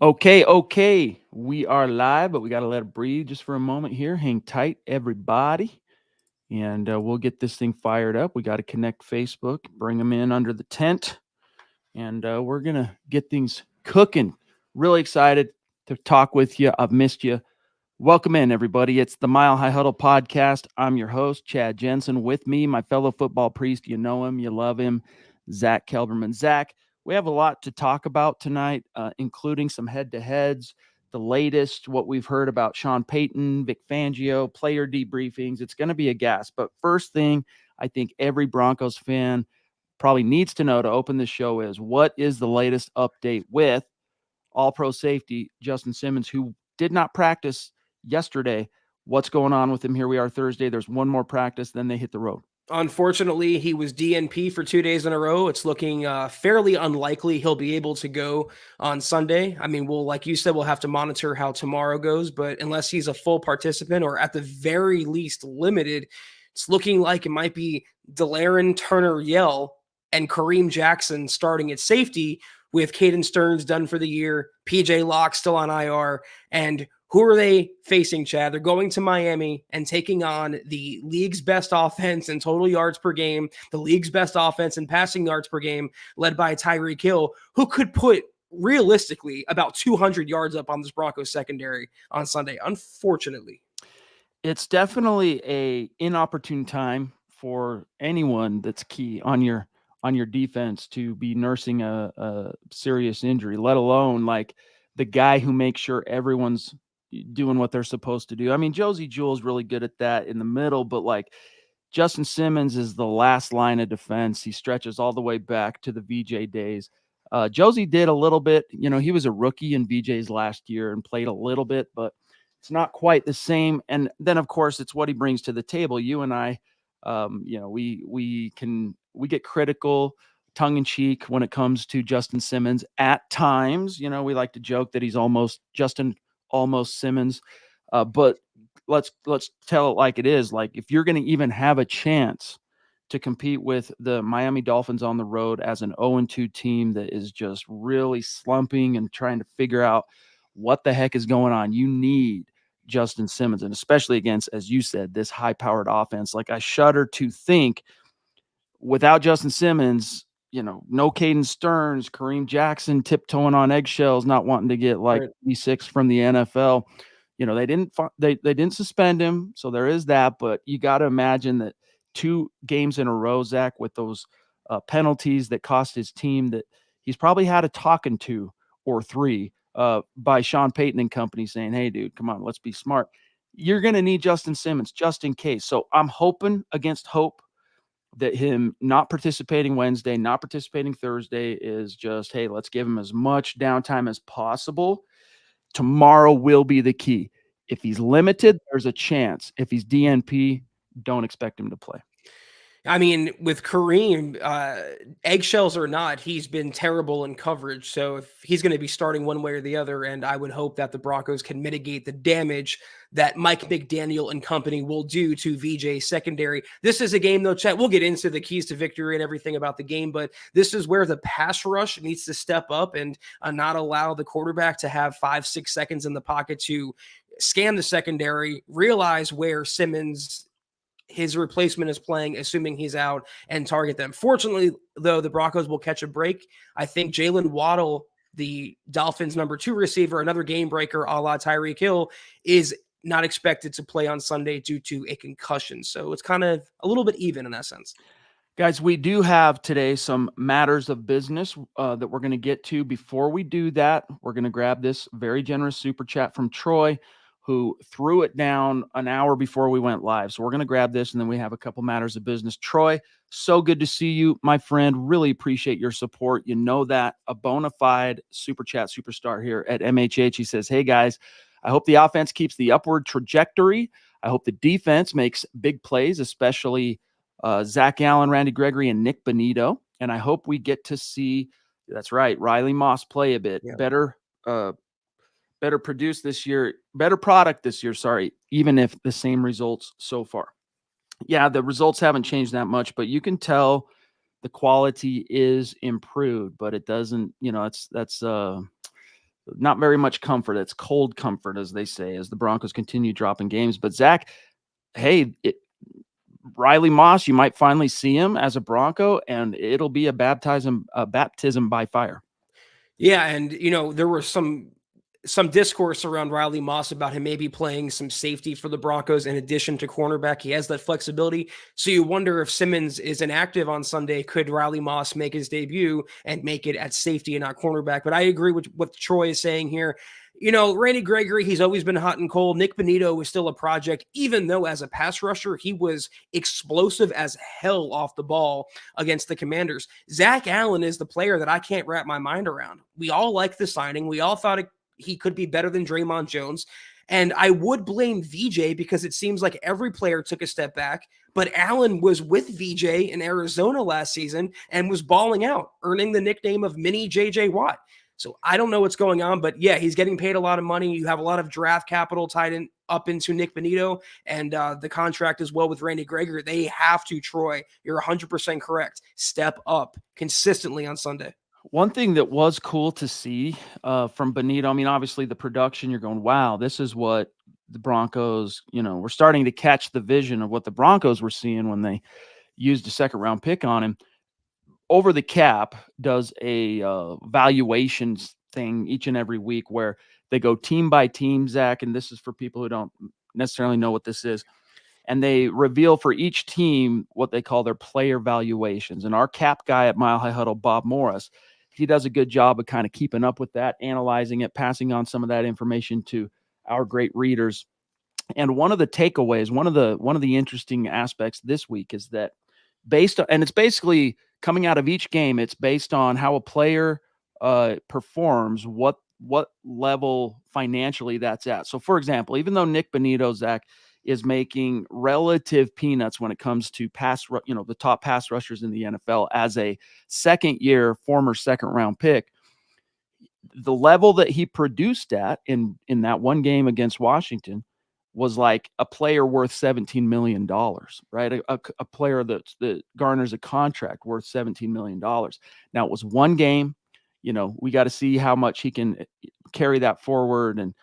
Okay. We are live, but we got to let it breathe just for a moment here. Hang tight, everybody. And we'll get this thing fired up. We got to connect Facebook, bring them in under the tent, and we're going to get things cooking. Really excited to talk with you. I've missed you. Welcome in, everybody. It's the Mile High Huddle podcast. I'm your host, Chad Jensen. With me, my fellow football priest. You know him, you love him, Zack Kelberman. Zack, we have a lot to talk about tonight, including some head-to-heads, the latest, what we've heard about Sean Payton, Vic Fangio, player debriefings. It's going to be a gas. But first thing I think every Broncos fan probably needs to know to open the show is, what is the latest update with all-pro safety Justin Simmons, who did not practice yesterday? What's going on with him? Here we are Thursday. There's one more practice, then they hit the road. Unfortunately, he was DNP for 2 days in a row. It's looking fairly unlikely he'll be able to go on Sunday. I mean, like you said, we'll have to monitor how tomorrow goes, but unless he's a full participant or at the very least limited, it's looking like it might be Delaren Turner-Yell and Kareem Jackson starting at safety, with Caden Stearns done for the year, PJ Locke still on IR, and who are they facing, Chad? They're going to Miami and taking on the league's best offense in total yards per game, the league's best offense in passing yards per game, led by Tyreek Hill, who could put realistically about 200 yards up on this Broncos secondary on Sunday, unfortunately. It's definitely a inopportune time for anyone that's key on your defense to be nursing a serious injury, let alone like the guy who makes sure everyone's doing what they're supposed to do. I mean, Josie Jewell's really good at that in the middle, but like Justin Simmons is the last line of defense. He stretches all the way back to the VJ days. Josie did a little bit. He was a rookie in VJ's last year and played a little bit, but it's not quite the same. And then, of course, it's what he brings to the table. You and I, we get critical, tongue in cheek when it comes to Justin Simmons at times. We like to joke that he's almost Simmons, but let's tell it like it is. Like, if you're going to even have a chance to compete with the Miami Dolphins on the road as an 0-2 team that is just really slumping and trying to figure out what the heck is going on, you need Justin Simmons, and especially against, as you said, this high-powered offense. Like, I shudder to think without Justin Simmons, no Caden Stearns, Kareem Jackson tiptoeing on eggshells, not wanting to get like E6 from the NFL. They didn't suspend him, so there is that. But you got to imagine that 2 games in a row, Zach, with those penalties that cost his team, that he's probably had a talking to or 3 by Sean Payton and company saying, "Hey, dude, come on, let's be smart. You're going to need Justin Simmons just in case." So I'm hoping against hope that him not participating Wednesday, not participating Thursday is just, hey, let's give him as much downtime as possible. Tomorrow will be the key. If he's limited, there's a chance. If he's DNP, don't expect him to play. I mean, with Kareem, eggshells or not, he's been terrible in coverage. So if he's going to be starting one way or the other, and I would hope that the Broncos can mitigate the damage that Mike McDaniel and company will do to VJ secondary. This is a game, though, Chet, we'll get into the keys to victory and everything about the game, but this is where the pass rush needs to step up and not allow the quarterback to have 5-6 seconds in the pocket to scan the secondary, realize where his replacement is playing, assuming he's out, and target them. Fortunately, though, the Broncos will catch a break. I think Jalen Waddle, the Dolphins' number 2 receiver, another game breaker a la Tyreek Hill, is not expected to play on Sunday due to a concussion. So it's kind of a little bit even in that sense. Guys, we do have today some matters of business that we're going to get to. Before we do that, we're going to grab this very generous super chat from Troy, who threw it down an hour before we went live. So we're going to grab this, and then we have a couple matters of business. Troy, so good to see you, my friend. Really appreciate your support. You know that. A bona fide super chat superstar here at MHH. He says, "Hey, guys, I hope the offense keeps the upward trajectory. I hope the defense makes big plays, especially Zach Allen, Randy Gregory, and Nick Bonito. And I hope we get to see," that's right, Riley Moss play a bit better produce this year, better product this year, even if the same results so far. Yeah, the results haven't changed that much, but you can tell the quality is improved, but it doesn't, that's not very much comfort. It's cold comfort, as they say, as the Broncos continue dropping games. But Zach, hey, Riley Moss, you might finally see him as a Bronco, and it'll be a baptism by fire. Yeah, and there was some discourse around Riley Moss about him maybe playing some safety for the Broncos in addition to cornerback. He has that flexibility. So you wonder if Simmons is inactive on Sunday, could Riley Moss make his debut and make it at safety and not cornerback? But I agree with what Troy is saying here. Randy Gregory, he's always been hot and cold. Nick Bonito was still a project, even though as a pass rusher, he was explosive as hell off the ball against the Commanders. Zach Allen is the player that I can't wrap my mind around. We all like the signing. We all thought he could be better than Draymond Jones. And I would blame VJ because it seems like every player took a step back. But Allen was with VJ in Arizona last season and was balling out, earning the nickname of Mini JJ Watt. So I don't know what's going on, but yeah, he's getting paid a lot of money. You have a lot of draft capital tied up into Nick Bonito and the contract as well with Randy Gregory. They have to, Troy, you're 100% correct, step up consistently on Sunday. One thing that was cool to see from Bonito, I mean, obviously the production, you're going, wow, this is what the Broncos, we're starting to catch the vision of what the Broncos were seeing when they used a second-round pick on him. Over the Cap does a valuations thing each and every week where they go team by team, Zach, and this is for people who don't necessarily know what this is. And they reveal for each team what they call their player valuations. And our Cap guy at Mile High Huddle, Bob Morris, he does a good job of kind of keeping up with that, analyzing it, passing on some of that information to our great readers. And one of the takeaways, one of the interesting aspects this week is that and it's basically coming out of each game, it's based on how a player performs, what level financially that's at. So, for example, even though Nick Bonito, Zach, is making relative peanuts when it comes to the top pass rushers in the NFL as a second-year former second-round pick, the level that he produced at in that one game against Washington was like a player worth $17 million, right? A player that garners a contract worth $17 million. Now, it was one game. We got to see how much he can carry that forward and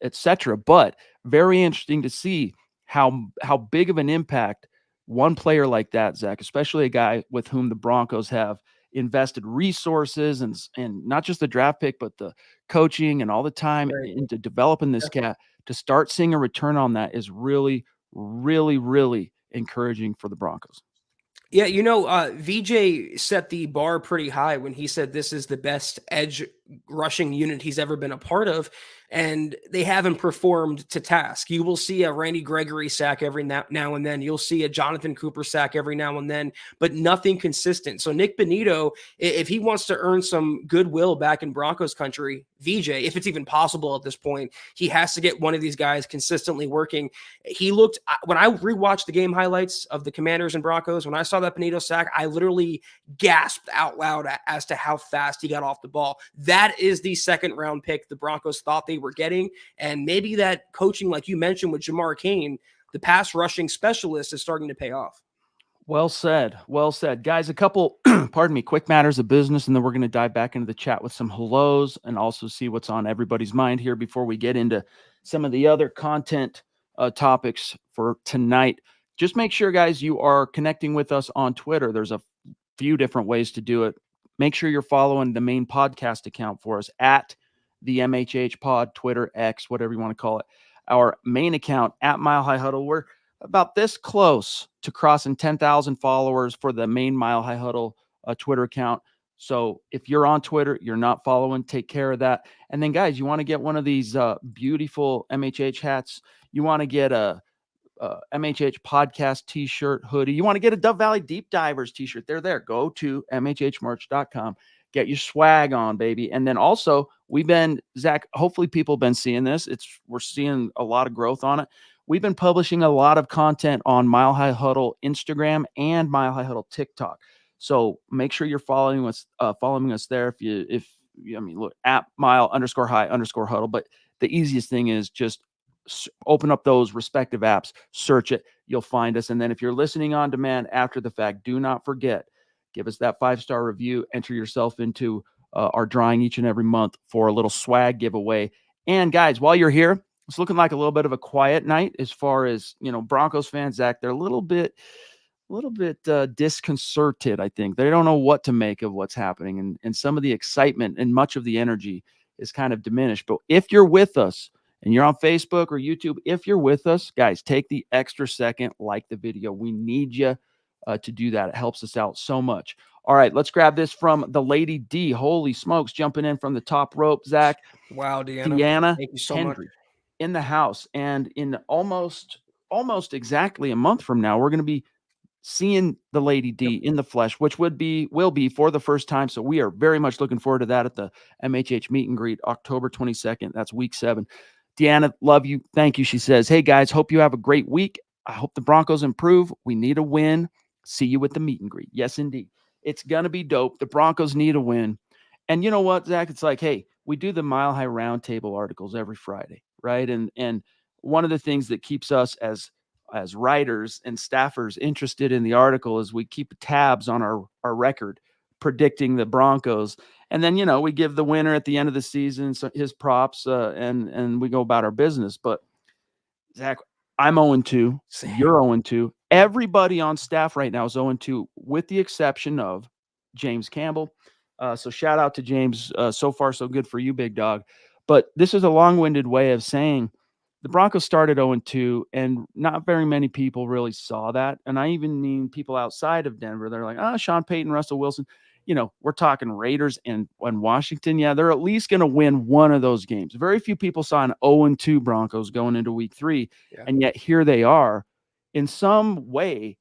et cetera. But very interesting to see how big of an impact one player like that, Zach, especially a guy with whom the Broncos have invested resources and not just the draft pick, but the coaching and all the time into developing this cat, to start seeing a return on that is really, really, really encouraging for the Broncos. Yeah, VJ set the bar pretty high when he said this is the best edge rushing unit he's ever been a part of, and they haven't performed to task. You will see a Randy Gregory sack every now and then. You'll see a Jonathan Cooper sack every now and then, but nothing consistent. So Nick Bonito, if he wants to earn some goodwill back in Broncos country, VJ, if it's even possible at this point, he has to get one of these guys consistently working. He looked, when I rewatched the game highlights of the Commanders and Broncos, when I saw that Bonito sack, I literally gasped out loud as to how fast he got off the ball. That is the second round pick the Broncos thought they were getting. And maybe that coaching, like you mentioned with Jamar Cain, the pass rushing specialist, is starting to pay off. Well said. Well said. Guys, a couple, quick matters of business, and then we're going to dive back into the chat with some hellos and also see what's on everybody's mind here before we get into some of the other content topics for tonight. Just make sure, guys, you are connecting with us on Twitter. There's a few different ways to do it. Make sure you're following the main podcast account for us at the MHH Pod, Twitter, X, whatever you want to call it. Our main account at Mile High Huddle. We're about this close to crossing 10,000 followers for the main Mile High Huddle Twitter account. So if you're on Twitter, you're not following, take care of that. And then, guys, you want to get one of these beautiful MHH hats. You want to get a MHH podcast t-shirt, hoodie. You want to get a Dove Valley Deep Divers t-shirt. They're there. Go to mhhmerch.com. Get your swag on, baby. And then also, Zach, hopefully people have been seeing this. We're seeing a lot of growth on it. We've been publishing a lot of content on Mile High Huddle Instagram and Mile High Huddle TikTok. So make sure you're following us there. Look at Mile_High_Huddle. But the easiest thing is just open up those respective apps, search it, you'll find us. And then if you're listening on demand after the fact, do not forget, give us that 5-star review, enter yourself into are drawing each and every month for a little swag giveaway. And guys, while you're here, it's looking like a little bit of a quiet night as far as, Broncos fans, Zach. They're a little bit disconcerted. I think they don't know what to make of what's happening, and some of the excitement and much of the energy is kind of diminished. But if you're with us and you're on Facebook or YouTube, if you're with us, guys, take the extra second, like the video. We need you to do that. It helps us out so much. All right, let's grab this from the Lady D. Holy smokes, jumping in from the top rope, Zach. Wow, Deanna thank you so much. Hendry in the house, and in almost exactly a month from now, we're going to be seeing the Lady D in the flesh, which will be for the first time. So we are very much looking forward to that at the MHH meet and greet, October 22nd. That's week 7. Deanna, love you. Thank you. She says, hey guys, hope you have a great week. I hope the Broncos improve. We need a win. See you at the meet and greet. Yes, indeed. It's going to be dope. The Broncos need a win. And you know what, Zach? It's like, hey, we do the Mile High Roundtable articles every Friday, right? And one of the things that keeps us as writers and staffers interested in the article is we keep tabs on our record predicting the Broncos. And then, we give the winner at the end of the season his props, and we go about our business. But Zach, I'm 0-2. You're 0-2. Everybody on staff right now is 0-2, with the exception of James Campbell. So shout out to James. So far, so good for you, big dog. But this is a long-winded way of saying the Broncos started 0-2, and not very many people really saw that. And I even mean people outside of Denver. They're like, Sean Payton, Russell Wilson. We're talking Raiders and Washington. Yeah, they're at least going to win one of those games. Very few people saw an 0-2 Broncos going into week 3. Yeah. And yet here they are. In some way,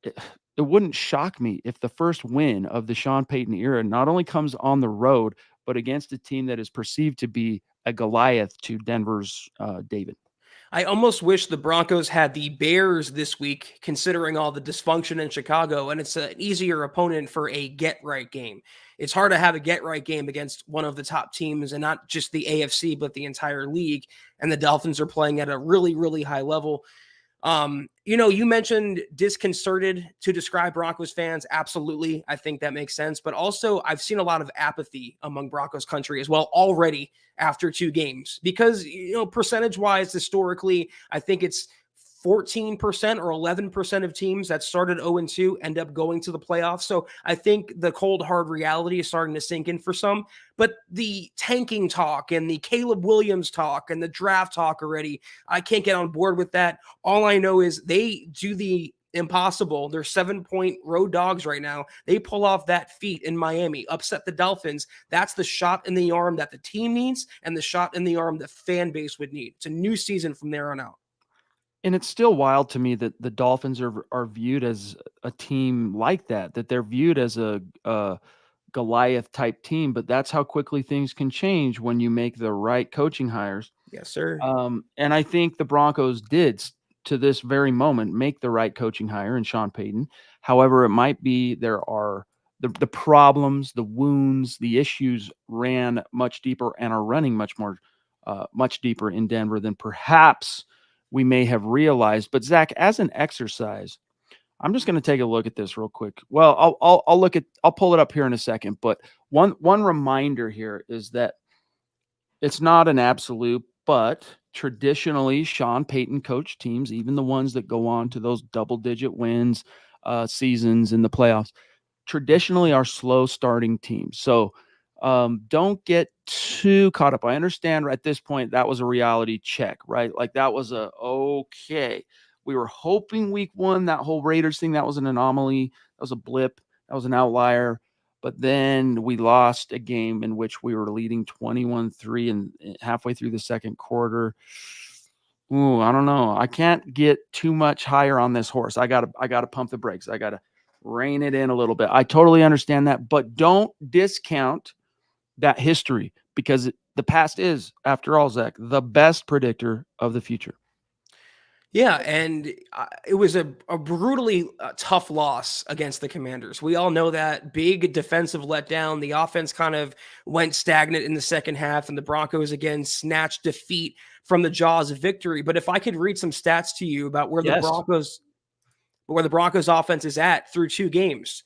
it wouldn't shock me if the first win of the Sean Payton era not only comes on the road, but against a team that is perceived to be a Goliath to Denver's David. I almost wish the Broncos had the Bears this week, considering all the dysfunction in Chicago, and it's an easier opponent for a get-right game. It's hard to have a get-right game against one of the top teams, and not just the AFC, but the entire league, and the Dolphins are playing at a really, really high level. You mentioned disconcerted to describe Broncos fans. Absolutely. I think that makes sense. But also, I've seen a lot of apathy among Broncos country as well already after 2 games, because, percentage wise, historically, I think it's 14% or 11% of teams that started 0-2 end up going to the playoffs. So I think the cold, hard reality is starting to sink in for some. But the tanking talk and the Caleb Williams talk and the draft talk already, I can't get on board with that. All I know is they do the impossible. They're 7-point road dogs right now. They pull off that feat in Miami, upset the Dolphins. That's the shot in the arm that the team needs, and the shot in the arm the fan base would need. It's a new season from there on out. And it's still wild to me that the Dolphins are viewed as a team like that they're viewed as a Goliath type team, but that's how quickly things can change when you make the right coaching hires. Yes, sir. And I think the Broncos did, to this very moment, make the right coaching hire in Sean Payton. However, it might be there are the problems, the wounds, the issues ran much deeper and are running much deeper in Denver than perhaps we may have realized. But Zach, as an exercise, I'm just going to take a look at this real quick. Well, I'll pull it up here in a second. But one reminder here is that it's not an absolute, but traditionally Sean Payton coached teams, even the ones that go on to those double-digit wins seasons in the playoffs, traditionally are slow starting teams. So don't get too caught up. I understand at this point that was a reality check, right? Like that was okay. We were hoping week 1, that whole Raiders thing, that was an anomaly. That was a blip. That was an outlier. But then we lost a game in which we were leading 21-3 and halfway through the second quarter. Ooh, I don't know. I can't get too much higher on this horse. I gotta pump the brakes. I gotta rein it in a little bit. I totally understand that, but don't discount that history, because the past is, after all, Zach, the best predictor of the future. Yeah, and it was a brutally tough loss against the Commanders. We all know that. Big defensive letdown. The offense kind of went stagnant in the second half, and the Broncos again snatched defeat from the jaws of victory. But if I could read some stats to you about where the Broncos offense is at through 2 games.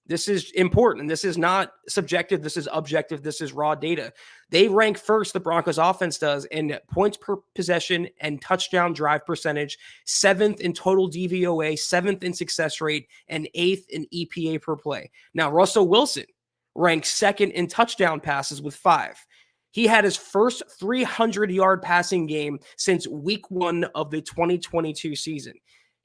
This is important. This is not subjective. This is objective. This is raw data. They rank first, the Broncos offense does, in points per possession and touchdown drive percentage, 7th in total DVOA, 7th in success rate, and 8th in EPA per play. Now, Russell Wilson ranks 2nd in touchdown passes with 5. He had his first 300-yard passing game since week 1 of the 2022 season.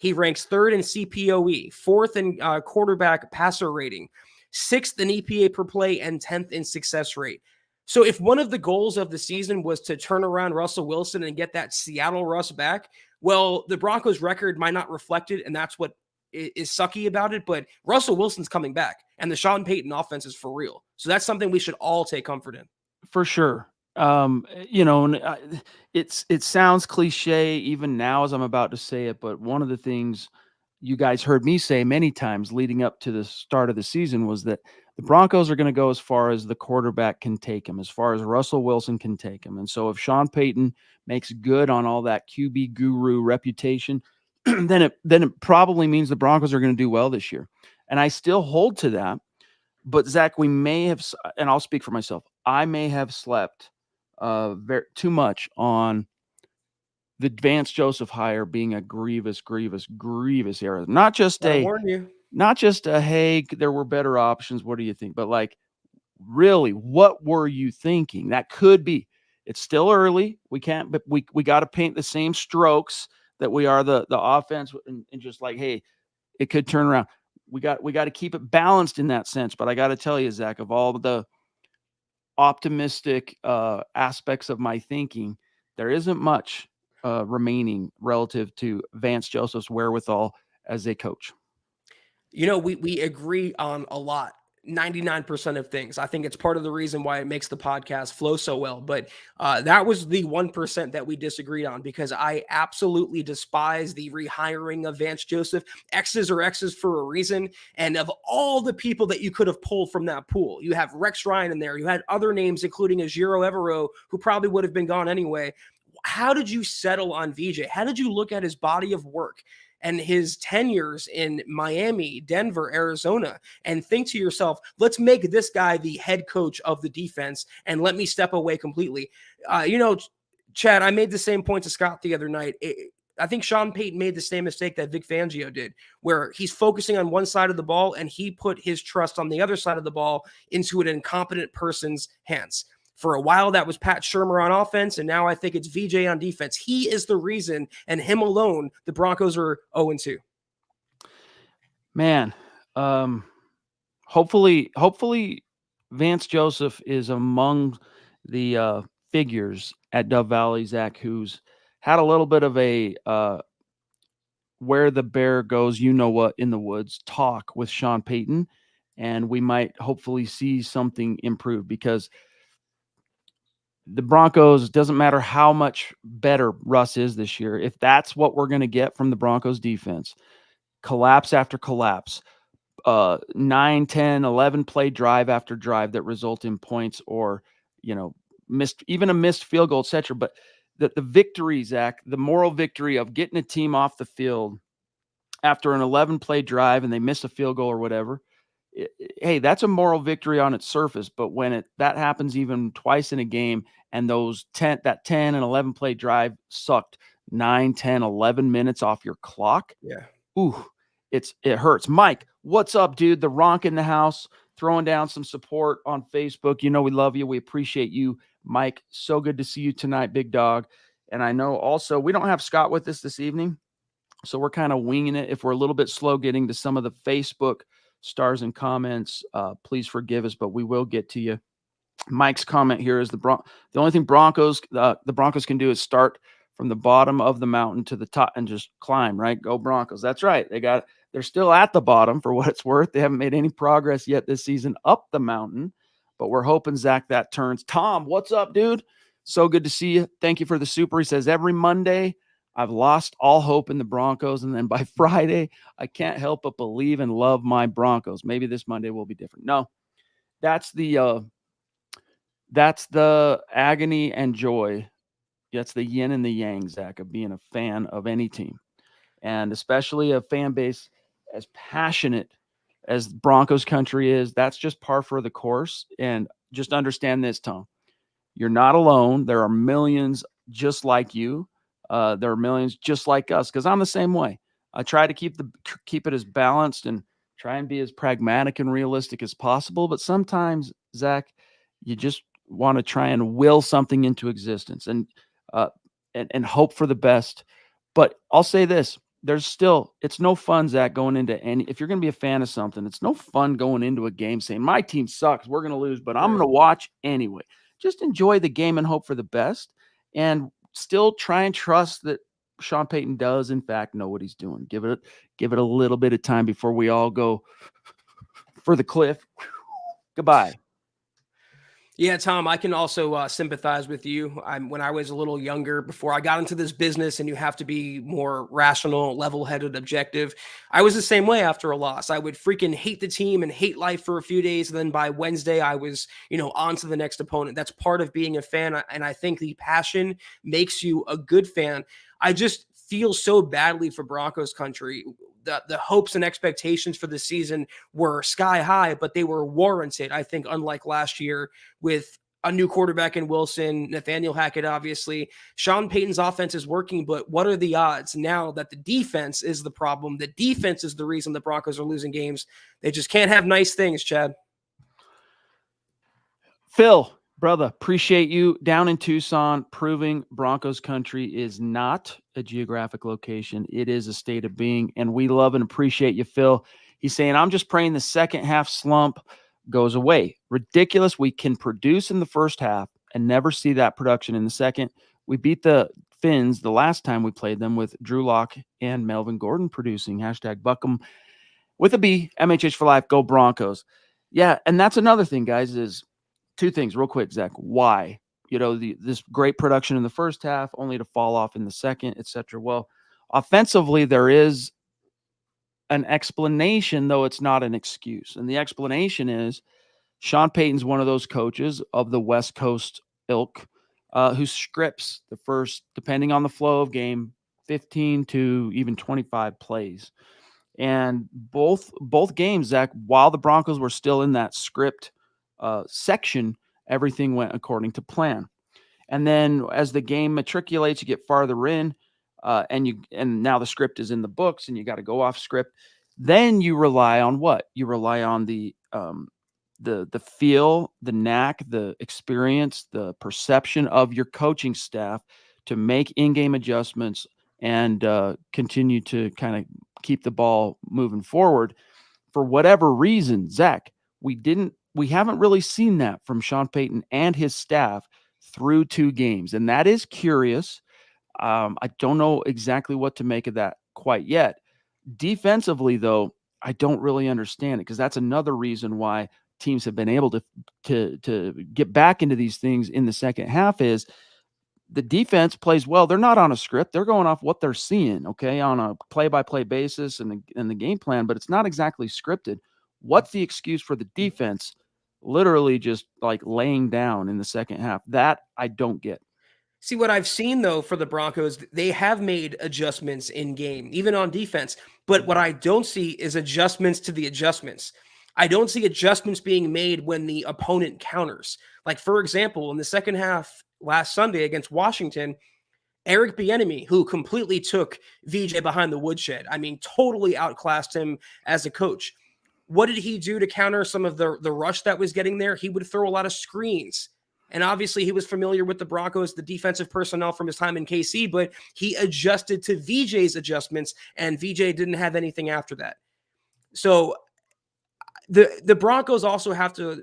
He ranks 3rd in CPOE, 4th in quarterback passer rating, 6th in EPA per play, and 10th in success rate. So if one of the goals of the season was to turn around Russell Wilson and get that Seattle Russ back, well, the Broncos record might not reflect it, and that's what is sucky about it, but Russell Wilson's coming back, and the Sean Payton offense is for real. So that's something we should all take comfort in. For sure. It sounds cliche even now as I'm about to say it, but one of the things you guys heard me say many times leading up to the start of the season was that the Broncos are going to go as far as the quarterback can take them, as far as Russell Wilson can take them. And so if Sean Payton makes good on all that QB guru reputation, then it probably means the Broncos are going to do well this year. And I still hold to that. But Zach, we may have, and I'll speak for myself, I may have slept too much on the Vance Joseph hire being a grievous error. Not just a hey, there were better options. What do you think? But like, really, what were you thinking? That could be. It's still early. We can't, but we got to paint the same strokes that we are the offense, and just like, hey, it could turn around. We got to keep it balanced in that sense. But I got to tell you, Zach, of all the optimistic aspects of my thinking, there isn't much remaining relative to Vance Joseph's wherewithal as a coach. We agree on a lot. 99% of things. I think it's part of the reason why it makes the podcast flow so well. But that was the 1% that we disagreed on, because I absolutely despise the rehiring of Vance Joseph. X's are X's for a reason. And of all the people that you could have pulled from that pool, you have Rex Ryan in there. You had other names, including a Giro Evero, who probably would have been gone anyway. How did you settle on VJ? How did you look at his body of work and his tenures in Miami, Denver, Arizona, and think to yourself, let's make this guy the head coach of the defense and let me step away completely? Chad, I made the same point to Scott the other night. I think Sean Payton made the same mistake that Vic Fangio did, where he's focusing on one side of the ball and he put his trust on the other side of the ball into an incompetent person's hands. For a while, that was Pat Shurmur on offense, and now I think it's VJ on defense. He is the reason, and him alone, the Broncos are 0-2. Man, hopefully Vance Joseph is among the figures at Dove Valley, Zach, who's had a little bit of a where the bear goes, in the woods talk with Sean Payton, and we might hopefully see something improve, because the Broncos, doesn't matter how much better Russ is this year, if that's what we're going to get from the Broncos defense, collapse after collapse, 9, 10, 11 play drive after drive that result in points, or, missed field goal, etc. But the victory, Zach, the moral victory of getting a team off the field after an 11 play drive and they miss a field goal or whatever, hey, that's a moral victory on its surface. But when that happens even twice in a game, and that 10 and 11 play drive sucked 9, 10, 11 minutes off your clock. Yeah. Ooh, it hurts. Mike, what's up, dude? The Ronk in the house, throwing down some support on Facebook. We love you. We appreciate you, Mike. So good to see you tonight, big dog. And I know also we don't have Scott with us this evening, so we're kind of winging it. If we're a little bit slow getting to some of the Facebook stars and comments, please forgive us, but we will get to you. Mike's comment here is the only thing the Broncos can do is start from the bottom of the mountain to the top and just climb, right? Go Broncos. That's right. They're still at the bottom for what it's worth. They haven't made any progress yet this season up the mountain, but we're hoping, Zach, that turns. Tom, what's up, dude? So good to see you. Thank you for the super. He says, every Monday I've lost all hope in the Broncos, and then by Friday I can't help but believe and love my Broncos. Maybe this Monday will be different. No, that's the agony and joy. That's the yin and the yang, Zach, of being a fan of any team, and especially a fan base as passionate as Broncos country is, that's just par for the course. And just understand this, Tom. You're not alone. There are millions just like you. There are millions just like us, because I'm the same way. I try to keep it as balanced and try and be as pragmatic and realistic as possible. But sometimes, Zach, you just want to try and will something into existence uh, and hope for the best. But I'll say this: it's no fun, Zach, going into if you're going to be a fan of something, it's no fun going into a game saying my team sucks, we're going to lose, but I'm going to watch anyway. Just enjoy the game and hope for the best, and still try and trust that Sean Payton does, in fact, know what he's doing. Give it a little bit of time before we all go for the cliff. Goodbye. Yeah, Tom, I can also sympathize with you. When I was a little younger, before I got into this business, and you have to be more rational, level-headed, objective, I was the same way after a loss. I would freaking hate the team and hate life for a few days. And then by Wednesday, I was, on to the next opponent. That's part of being a fan. And I think the passion makes you a good fan. I just feel so badly for Broncos country. The hopes and expectations for the season were sky high, but they were warranted. I think, unlike last year with a new quarterback in Wilson, Nathaniel Hackett, obviously, Sean Payton's offense is working, but what are the odds now that the defense is the problem? The defense is the reason the Broncos are losing games. They just can't have nice things, Chad. Phil, brother, appreciate you down in Tucson, proving Broncos country is not a geographic location. It is a state of being, and we love and appreciate you, Phil. He's saying, I'm just praying the second half slump goes away. Ridiculous. We can produce in the first half and never see that production in the second. We beat the Finns the last time we played them with Drew Lock and Melvin Gordon producing. #Buckham with a B, MHH for life, go Broncos. Yeah, and that's another thing, guys, is two things real quick, Zach. Why? This great production in the first half, only to fall off in the second, etc. Well, offensively, there is an explanation, though it's not an excuse. And the explanation is Sean Payton's one of those coaches of the West Coast ilk who scripts the first, depending on the flow of game, 15 to even 25 plays. And both games, Zach, while the Broncos were still in that script section, everything went according to plan. And then as the game matriculates, you get farther in, and now the script is in the books, and you got to go off script. Then you rely on what? You rely on the feel, the knack, the experience, the perception of your coaching staff to make in-game adjustments and continue to kind of keep the ball moving forward. For whatever reason, Zach, we haven't really seen that from Sean Payton and his staff through 2 games. And that is curious. I don't know exactly what to make of that quite yet. Defensively, though, I don't really understand it, because that's another reason why teams have been able to get back into these things in the second half is the defense plays well. They're not on a script. They're going off what they're seeing, okay, on a play-by-play basis and the game plan, but it's not exactly scripted. What's the excuse for the defense literally just like laying down in the second half? That I don't get. See, what I've seen, though, for the Broncos, they have made adjustments in game, even on defense. But what I don't see is adjustments to the adjustments. I don't see adjustments being made when the opponent counters. Like, for example, in the second half last Sunday against Washington, Eric Bieniemy, who completely took VJ behind the woodshed, I mean, totally outclassed him as a coach. What did he do to counter some of the rush that was getting there? He would throw a lot of screens. And obviously, he was familiar with the Broncos, the defensive personnel from his time in KC, but he adjusted to VJ's adjustments, and VJ didn't have anything after that. So the Broncos also have to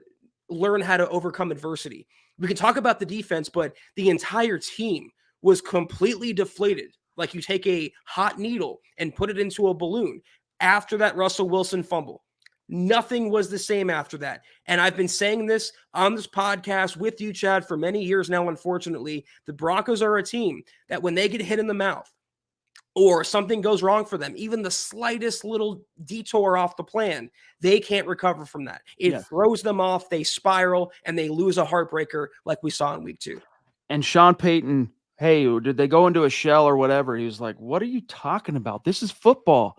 learn how to overcome adversity. We can talk about the defense, but the entire team was completely deflated. Like you take a hot needle and put it into a balloon after that Russell Wilson fumble. Nothing was the same after that. And I've been saying this on this podcast with you, Chad, for many years now. Unfortunately, the Broncos are a team that when they get hit in the mouth or something goes wrong for them, even the slightest little detour off the plan, they can't recover from that. It throws them off, they spiral, and they lose a heartbreaker like we saw in week 2. And Sean Payton, hey, did they go into a shell or whatever? He was like, what are you talking about? This is football.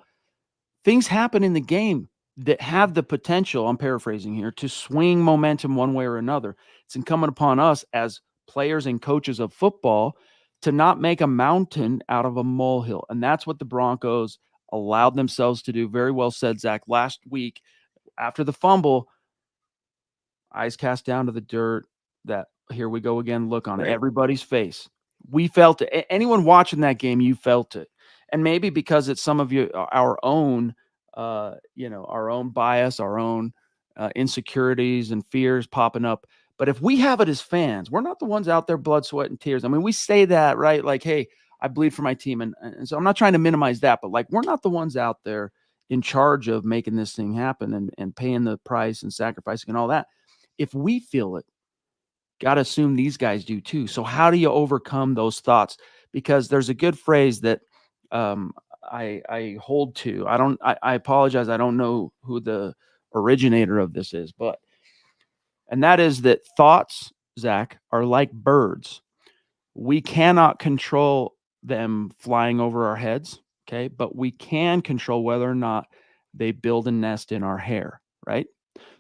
Things happen in the game. that have the potential, I'm paraphrasing here, to swing momentum one way or another. It's incumbent upon us as players and coaches of football to not make a mountain out of a molehill. And that's what the Broncos allowed themselves to do. Very well said, Zach. Last week, after the fumble, eyes cast down to the dirt, that here we go again look on everybody's face. We felt it. Anyone watching that game, you felt it. And maybe because it's some of you, our own, our own bias, our own insecurities and fears popping up. But if we have it as fans, we're not the ones out there, blood, sweat, and tears. I mean, we say that, right? Like, hey, I bleed for my team. And so I'm not trying to minimize that, but like, we're not the ones out there in charge of making this thing happen and paying the price and sacrificing and all that. If we feel it, got to assume these guys do too. So how do you overcome those thoughts? Because there's a good phrase that I hold to. I apologize. I don't know who the originator of this is, and that is that thoughts, Zach, are like birds. We cannot control them flying over our heads, okay? But we can control whether or not they build a nest in our hair, right?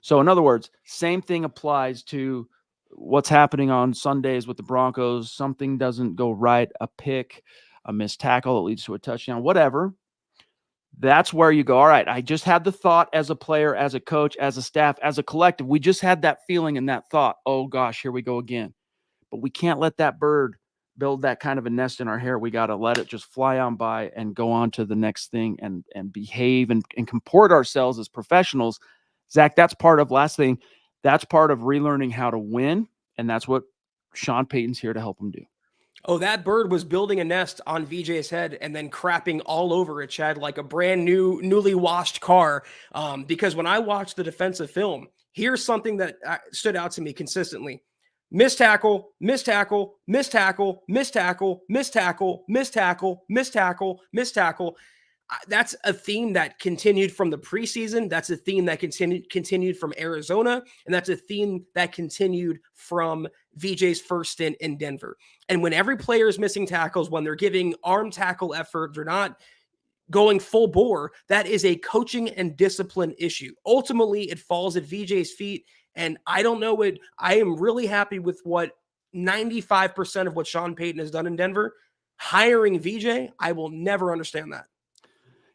So in other words, same thing applies to what's happening on Sundays with the Broncos. Something doesn't go right, a pick, a missed tackle that leads to a touchdown, whatever. That's where you go, all right, I just had the thought as a player, as a coach, as a staff, as a collective. We just had that feeling and that thought, oh gosh, here we go again. But we can't let that bird build that kind of a nest in our hair. We got to let it just fly on by and go on to the next thing and behave and comport ourselves as professionals. Zach, that's part of relearning how to win. And that's what Sean Payton's here to help him do. Oh, that bird was building a nest on VJ's head and then crapping all over it, Chad, like a brand new, newly washed car. Because when I watched the defensive film, here's something that stood out to me consistently. Missed tackle, missed tackle, missed tackle, missed tackle, missed tackle, missed tackle, missed tackle, missed tackle. That's a theme that continued from the preseason. That's a theme that continued from Arizona. And that's a theme that continued from VJ's first stint in Denver. And when every player is missing tackles, when they're giving arm tackle effort, they're not going full bore, that is a coaching and discipline issue. Ultimately, it falls at VJ's feet. And I don't know it. I am really happy with what 95% of what Sean Payton has done in Denver. Hiring VJ, I will never understand that.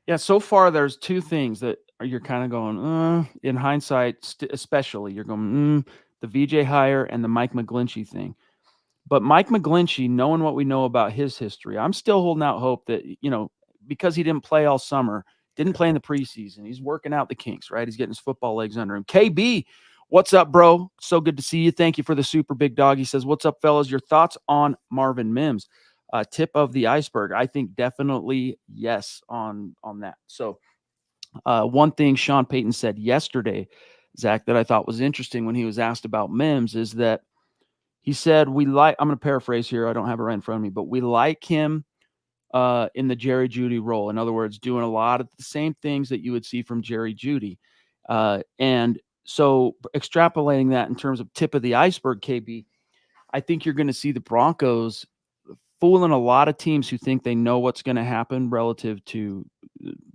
Yeah, so far there's two things that you're kind of going, in hindsight, especially, you're going, the VJ hire and the Mike McGlinchey thing. But Mike McGlinchey, knowing what we know about his history, I'm still holding out hope that, because he didn't play all summer, didn't play in the preseason, he's working out the kinks, right? He's getting his football legs under him. KB, what's up, bro? So good to see you. Thank you for the super big dog. He says, what's up, fellas? Your thoughts on Marvin Mims? Tip of the iceberg. I think definitely yes on that. So one thing Sean Payton said yesterday, Zach, that I thought was interesting when he was asked about Mims is that he said, I'm going to paraphrase here. I don't have it right in front of me, but we like him in the Jerry Jeudy role. In other words, doing a lot of the same things that you would see from Jerry Jeudy. And so extrapolating that in terms of tip of the iceberg, KB, I think you're going to see the Broncos fooling a lot of teams who think they know what's going to happen relative to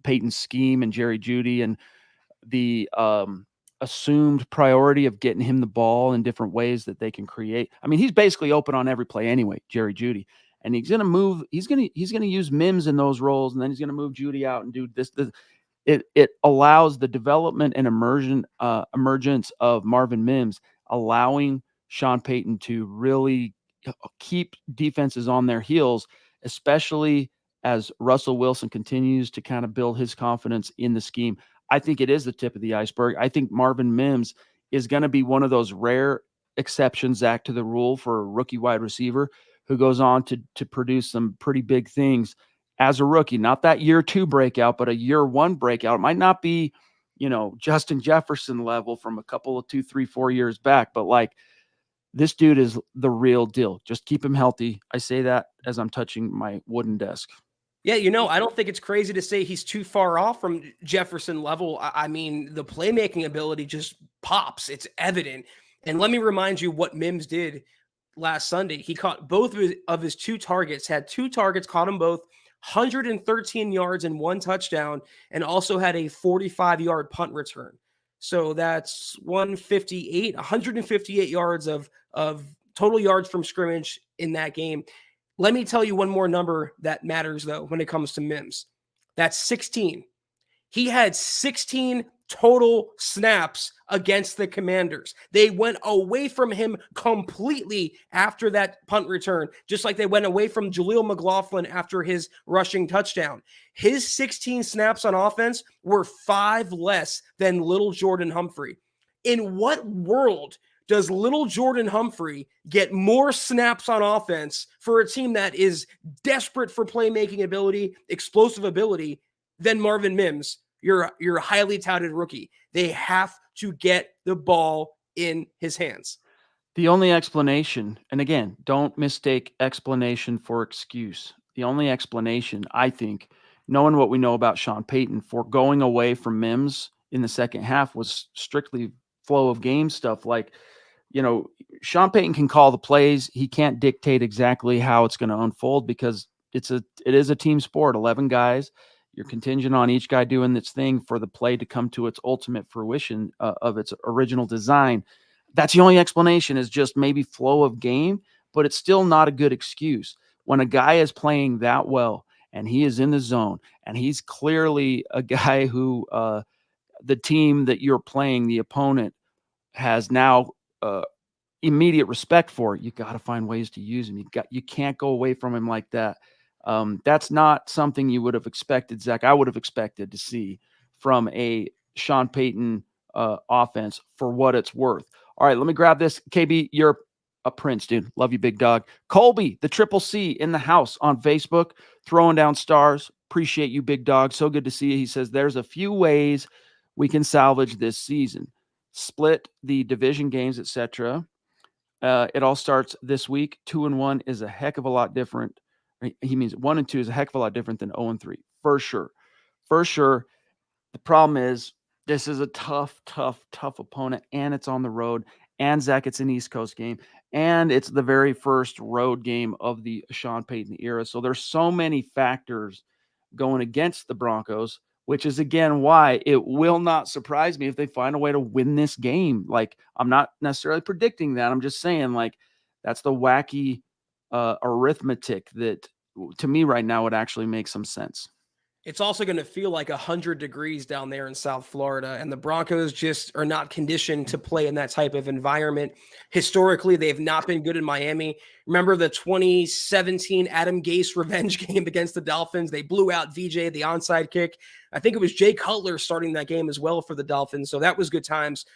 Peyton's scheme and Jerry Jeudy and the assumed priority of getting him the ball in different ways that they can create. I mean, he's basically open on every play anyway, Jerry Jeudy. And he's going to move, he's going to use Mims in those roles, and then he's going to move Jeudy out and do this. It allows the development and emergence of Marvin Mims, allowing Sean Payton to really keep defenses on their heels, especially as Russell Wilson continues to kind of build his confidence in the scheme. I think it is the tip of the iceberg. I think Marvin Mims is going to be one of those rare exceptions, Zach, to the rule for a rookie wide receiver who goes on to produce some pretty big things as a rookie. Not that year 2 breakout, but a year 1 breakout. It might not be, Justin Jefferson level from a couple of 2, 3, 4 years back, but like, this dude is the real deal. Just keep him healthy. I say that as I'm touching my wooden desk. Yeah, I don't think it's crazy to say he's too far off from Jefferson level. I mean, the playmaking ability just pops. It's evident. And let me remind you what Mims did last Sunday. He caught both of his 2 targets, had 2 targets, caught them both, 113 yards and 1 touchdown, and also had a 45-yard punt return. So that's 158 yards of total yards from scrimmage in that game. Let me tell you one more number that matters, though, when it comes to Mims. That's 16. He had 16 total snaps against the Commanders. They went away from him completely after that punt return, just like they went away from Jaleel McLaughlin after his rushing touchdown. His 16 snaps on offense were 5 less than little Jordan Humphrey. In what world does little Jordan Humphrey get more snaps on offense for a team that is desperate for playmaking ability, explosive ability, than Marvin Mims, your highly touted rookie? They have to get the ball in his hands. The only explanation, and again, don't mistake explanation for excuse. The only explanation, I think, knowing what we know about Sean Payton, for going away from Mims in the second half was strictly flow of game stuff. Like, Sean Payton can call the plays. He can't dictate exactly how it's going to unfold because it is a team sport, 11 guys. You're contingent on each guy doing its thing for the play to come to its ultimate fruition of its original design. That's the only explanation, is just maybe flow of game, but it's still not a good excuse. When a guy is playing that well and he is in the zone and he's clearly a guy who the team that you're playing, the opponent, has now immediate respect for, you got to find ways to use him. You can't go away from him like that. That's not something you would have expected, Zach. I would have expected to see from a Sean Payton offense, for what it's worth. All right, let me grab this. KB, you're a prince, dude. Love you, big dog. Colby, the Triple C in the house on Facebook, throwing down stars. Appreciate you, big dog. So good to see you. He says there's a few ways we can salvage this season. Split the division games, etc. It all starts this week. 2-1 is a heck of a lot different. He means 1-2 is a heck of a lot different than 0-3, for sure. For sure. The problem is this is a tough opponent, and it's on the road. And Zach, it's an East Coast game, and it's the very first road game of the Sean Payton era. So there's so many factors going against the Broncos, which is, again, why it will not surprise me if they find a way to win this game. Like, I'm not necessarily predicting that. I'm just saying, like, that's the wacky arithmetic that, to me right now, would actually make some sense. It's also going to feel like 100 degrees down there in South Florida, and the Broncos just are not conditioned to play in that type of environment. Historically, they've not been good in Miami. Remember the 2017 Adam Gase revenge game against the Dolphins? They blew out VJ, the onside kick. I think it was Jay Cutler starting that game as well for the Dolphins, so that was good times.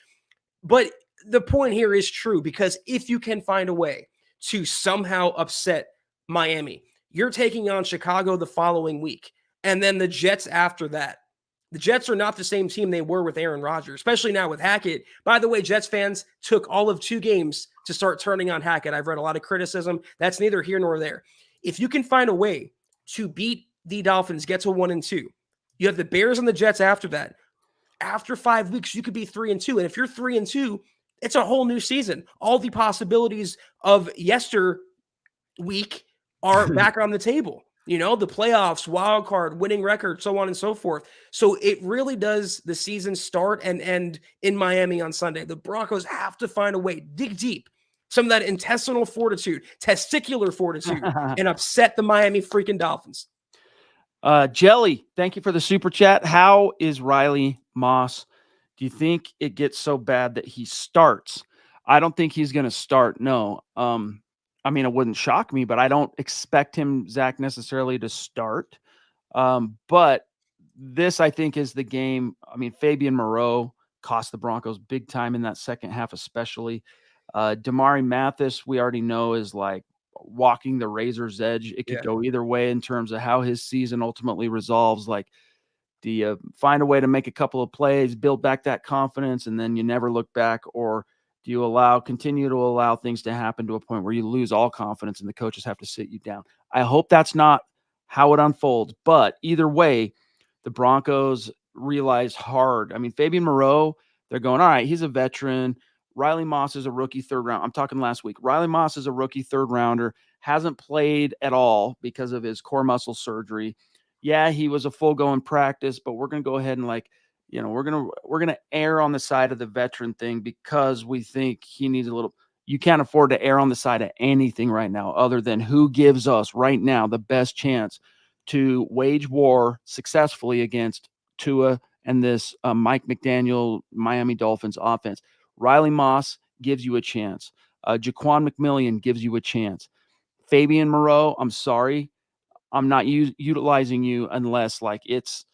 But the point here is true, because if you can find a way to somehow upset Miami, you're taking on Chicago the following week. And then the Jets after that. The Jets are not the same team they were with Aaron Rodgers, especially now with Hackett. By the way, Jets fans took all of 2 games to start turning on Hackett. I've read a lot of criticism. That's neither here nor there. If you can find a way to beat the Dolphins, get to 1-2, you have the Bears and the Jets after that. After 5 weeks, you could be 3-2. And if you're 3-2, it's a whole new season. All the possibilities of yester week are back on the table. The playoffs, wild card, winning record, so on and so forth. So it really does the season start and end in Miami on Sunday. The Broncos have to find a way, dig deep, some of that intestinal fortitude, testicular fortitude, and upset the Miami freaking Dolphins. Jelly, thank you for the super chat. How is Riley Moss? Do you think it gets so bad that he starts? I don't think he's going to start, no. I mean, it wouldn't shock me, but I don't expect him, Zach, necessarily to start. But this, I think, is the game. I mean, Fabian Moreau cost the Broncos big time in that second half, especially. Damari Mathis, we already know, is like walking the razor's edge. It could go either way in terms of how his season ultimately resolves. Like, do you find a way to make a couple of plays, build back that confidence, and then you never look back? Or do you continue to allow things to happen to a point where you lose all confidence and the coaches have to sit you down? I hope that's not how it unfolds. But either way, the Broncos realize hard. I mean, Fabian Moreau, they're going, all right, he's a veteran. Riley Moss is a rookie third round. I'm talking last week. Riley Moss is a rookie third rounder, hasn't played at all because of his core muscle surgery. Yeah, he was a full go in practice, but we're going to go ahead and we're going to err on the side of the veteran thing because we think he needs a little. You can't afford to err on the side of anything right now other than who gives us right now the best chance to wage war successfully against Tua and this Mike McDaniel Miami Dolphins offense. Riley Moss gives you a chance. Jaquan McMillian gives you a chance. Fabian Moreau, I'm sorry. I'm not utilizing you unless like it's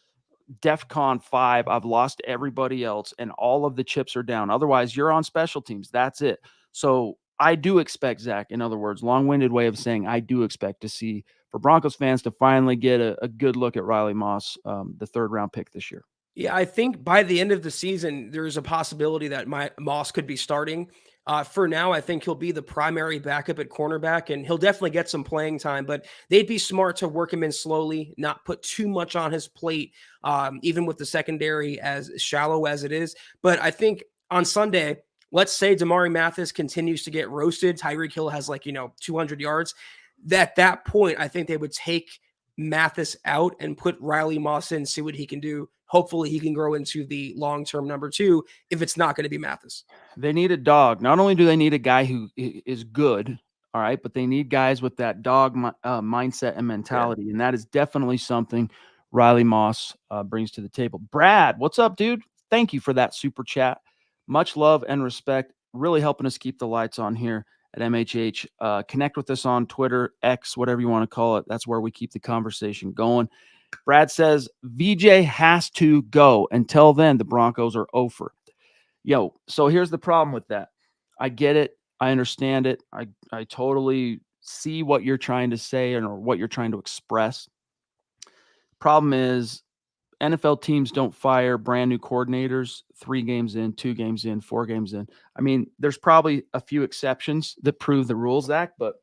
DEFCON 5. I've lost everybody else and all of the chips are down. Otherwise, you're on special teams. That's it. So I do expect, Zach, in other words, long-winded way of saying I do expect to see for Broncos fans to finally get a good look at Riley Moss, the third-round pick this year. Yeah, I think by the end of the season, there's a possibility that Moss could be starting. For now, I think he'll be the primary backup at cornerback, and he'll definitely get some playing time. But they'd be smart to work him in slowly, not put too much on his plate, even with the secondary as shallow as it is. But I think on Sunday, let's say Damari Mathis continues to get roasted. Tyreek Hill has 200 yards. At that point, I think they would take Mathis out and put Riley Moss in, see what he can do. Hopefully he can grow into the long-term number 2 if it's not going to be Mathis. They need a dog. Not only do they need a guy who is good, all right, but they need guys with that dog mindset and mentality. Yeah. And that is definitely something Riley Moss brings to the table. Brad, what's up, dude? Thank you for that super chat. Much love and respect. Really helping us keep the lights on here at MHH. Connect with us on Twitter, X, whatever you want to call it. That's where we keep the conversation going. Brad says, VJ has to go. Until then, the Broncos are over. Yo, so here's the problem with that. I get it. I understand it. I totally see what you're trying to say or what you're trying to express. Problem is, NFL teams don't fire brand new coordinators 3 games in, 2 games in, 4 games in. I mean, there's probably a few exceptions that prove the rules, Zach, but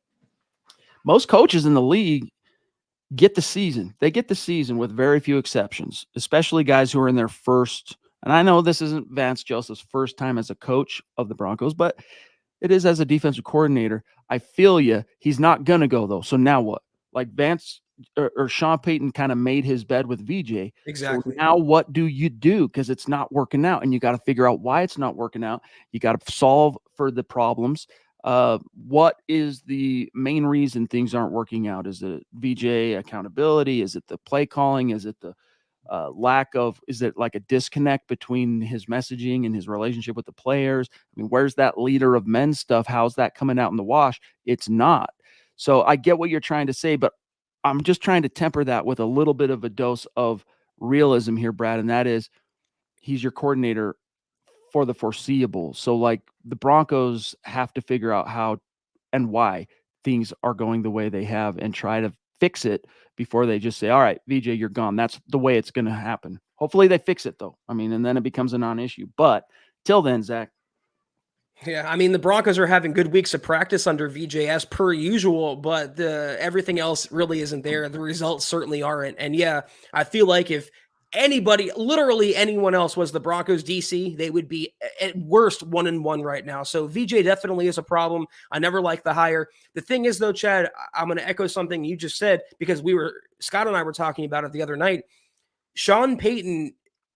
most coaches in the league get the season. They get the season with very few exceptions, especially guys who are in their first. And I know this isn't Vance Joseph's first time as a coach of the Broncos, but it is as a defensive coordinator. I feel you. He's not going to go, though. So now what? Like Vance or Sean Payton kind of made his bed with VJ. Exactly. So now what do you do? Because it's not working out, and you got to figure out why it's not working out. You got to solve for the problems. What is the main reason things aren't working out? Is it VJ accountability? Is it the play calling? Is it the is it like a disconnect between his messaging and his relationship with the players? I mean, where's that leader of men stuff? How's that coming out in the wash? It's not. So I get what you're trying to say, but I'm just trying to temper that with a little bit of a dose of realism here, Brad. And that is, he's your coordinator for the foreseeable. So like the Broncos have to figure out how and why things are going the way they have and try to fix it before they just say, all right, VJ, you're gone. That's the way it's going to happen. Hopefully they fix it though. I mean, and then it becomes a non-issue, but till then, Zach. Yeah, I mean, the Broncos are having good weeks of practice under VJ as per usual, but everything else really isn't there. The results certainly aren't. And yeah, I feel like if anybody, literally anyone else was the Broncos DC, they would be at worst 1-1 right now. So VJ definitely is a problem. I never liked the hire. The thing is though, Chad, I'm going to echo something you just said because Scott and I were talking about it the other night. Sean Payton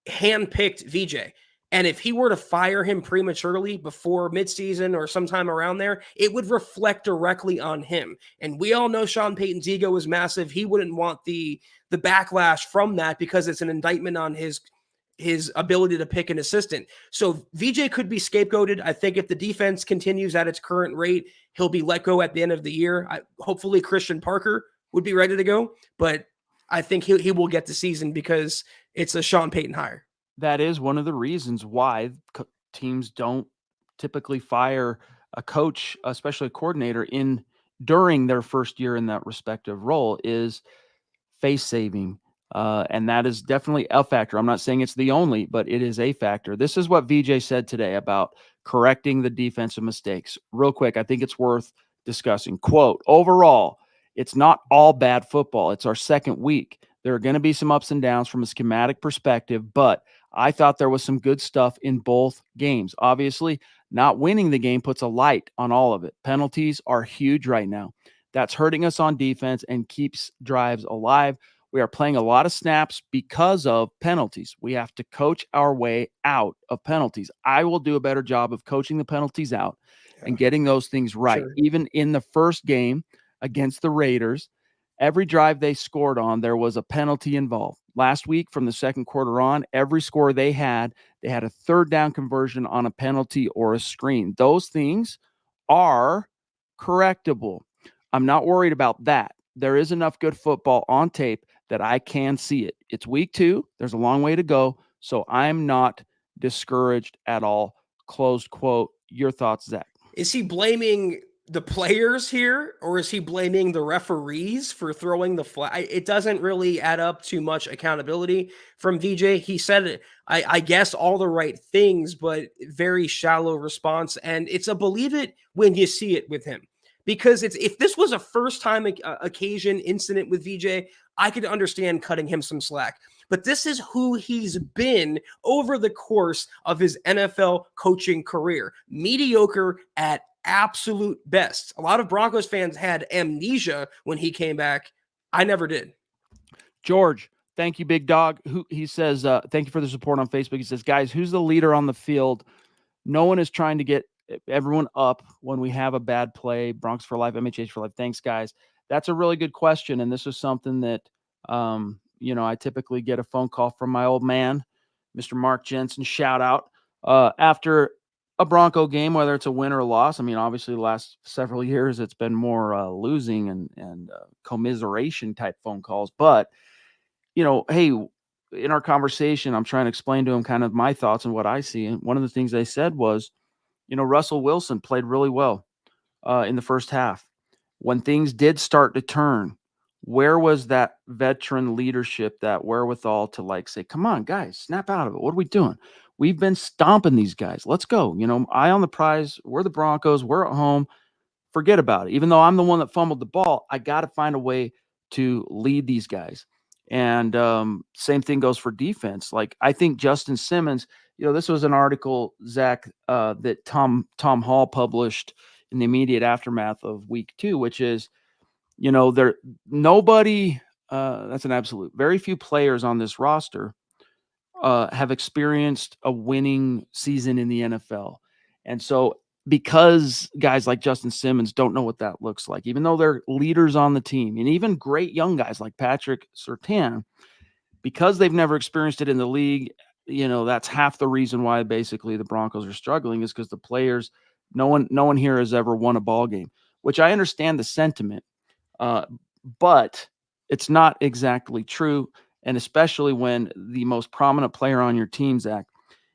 handpicked VJ. And if he were to fire him prematurely before midseason or sometime around there, it would reflect directly on him. And we all know Sean Payton's ego is massive. He wouldn't want the backlash from that because it's an indictment on his ability to pick an assistant. So VJ could be scapegoated. I think if the defense continues at its current rate, he'll be let go at the end of the year. Hopefully Christian Parker would be ready to go, but I think he will get the season because it's a Sean Payton hire. That is one of the reasons why teams don't typically fire a coach, especially a coordinator, during their first year in that respective role is face saving. And that is definitely a factor. I'm not saying it's the only, but it is a factor. This is what VJ said today about correcting the defensive mistakes. Real quick, I think it's worth discussing. Quote, overall, it's not all bad football. It's our second week. There are going to be some ups and downs from a schematic perspective, but I thought there was some good stuff in both games. Obviously, not winning the game puts a light on all of it. Penalties are huge right now. That's hurting us on defense and keeps drives alive. We are playing a lot of snaps because of penalties. We have to coach our way out of penalties. I will do a better job of coaching the penalties out Yeah, and getting those things right. sure. Even in the first game against the Raiders, every drive they scored on, there was a penalty involved. Last week, from the second quarter on, every score they had a third down conversion on a penalty or a screen. Those things are correctable. I'm not worried about that. There is enough good football on tape that I can see it. It's week 2. There's a long way to go. So I'm not discouraged at all. Closed quote. Your thoughts, Zach? Is he blaming the players here, or is he blaming the referees for throwing the flag? It doesn't really add up to much accountability from VJ. He said, I guess, all the right things, but very shallow response. And it's a believe it when you see it with him. Because if this was a first time occasion incident with VJ, I could understand cutting him some slack. But this is who he's been over the course of his NFL coaching career. Mediocre at absolute best. A lot of Broncos fans had amnesia when he came back. I never did. George, thank you, big dog. He says, thank you for the support on Facebook. He says, guys, who's the leader on the field? No one is trying to get everyone up when we have a bad play. Bronx for life, MHH for life. Thanks, guys. That's a really good question. And this is something that, I typically get a phone call from my old man, Mr. Mark Jensen, shout out, after a Bronco game, whether it's a win or a loss. I mean, obviously the last several years, it's been more losing and commiseration type phone calls. But, hey, in our conversation, I'm trying to explain to him kind of my thoughts and what I see. And one of the things they said was, Russell Wilson played really well in the first half. When things did start to turn, where was that veteran leadership, that wherewithal to say, come on, guys, snap out of it. What are we doing? We've been stomping these guys. Let's go. Eye on the prize. We're the Broncos. We're at home. Forget about it. Even though I'm the one that fumbled the ball, I got to find a way to lead these guys. And same thing goes for defense. I think Justin Simmons, this was an article, Zach, that Tom Hall published in the immediate aftermath of week 2, which is, nobody, that's an absolute, very few players on this roster have experienced a winning season in the NFL. And so because guys like Justin Simmons don't know what that looks like, even though they're leaders on the team, and even great young guys like Patrick Surtain, because they've never experienced it in the league, that's half the reason why basically the Broncos are struggling, is because the players, no one here has ever won a ball game, which I understand the sentiment, but it's not exactly true. And especially when the most prominent player on your team, Zach,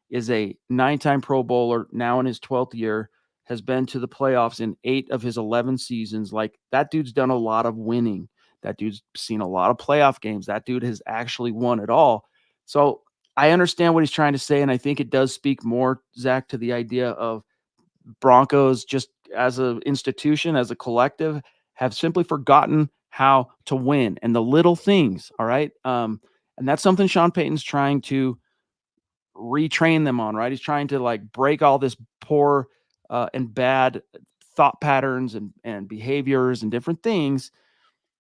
is a 9-time Pro Bowler, now in his 12th year, has been to the playoffs in 8 of his 11 seasons. That dude's done a lot of winning. That dude's seen a lot of playoff games. That dude has actually won it all. So I understand what he's trying to say, and I think it does speak more, Zach, to the idea of Broncos just as an institution, as a collective, have simply forgotten how to win and the little things. All right. And that's something Sean Payton's trying to retrain them on, right? He's trying to break all this poor and bad thought patterns and behaviors and different things.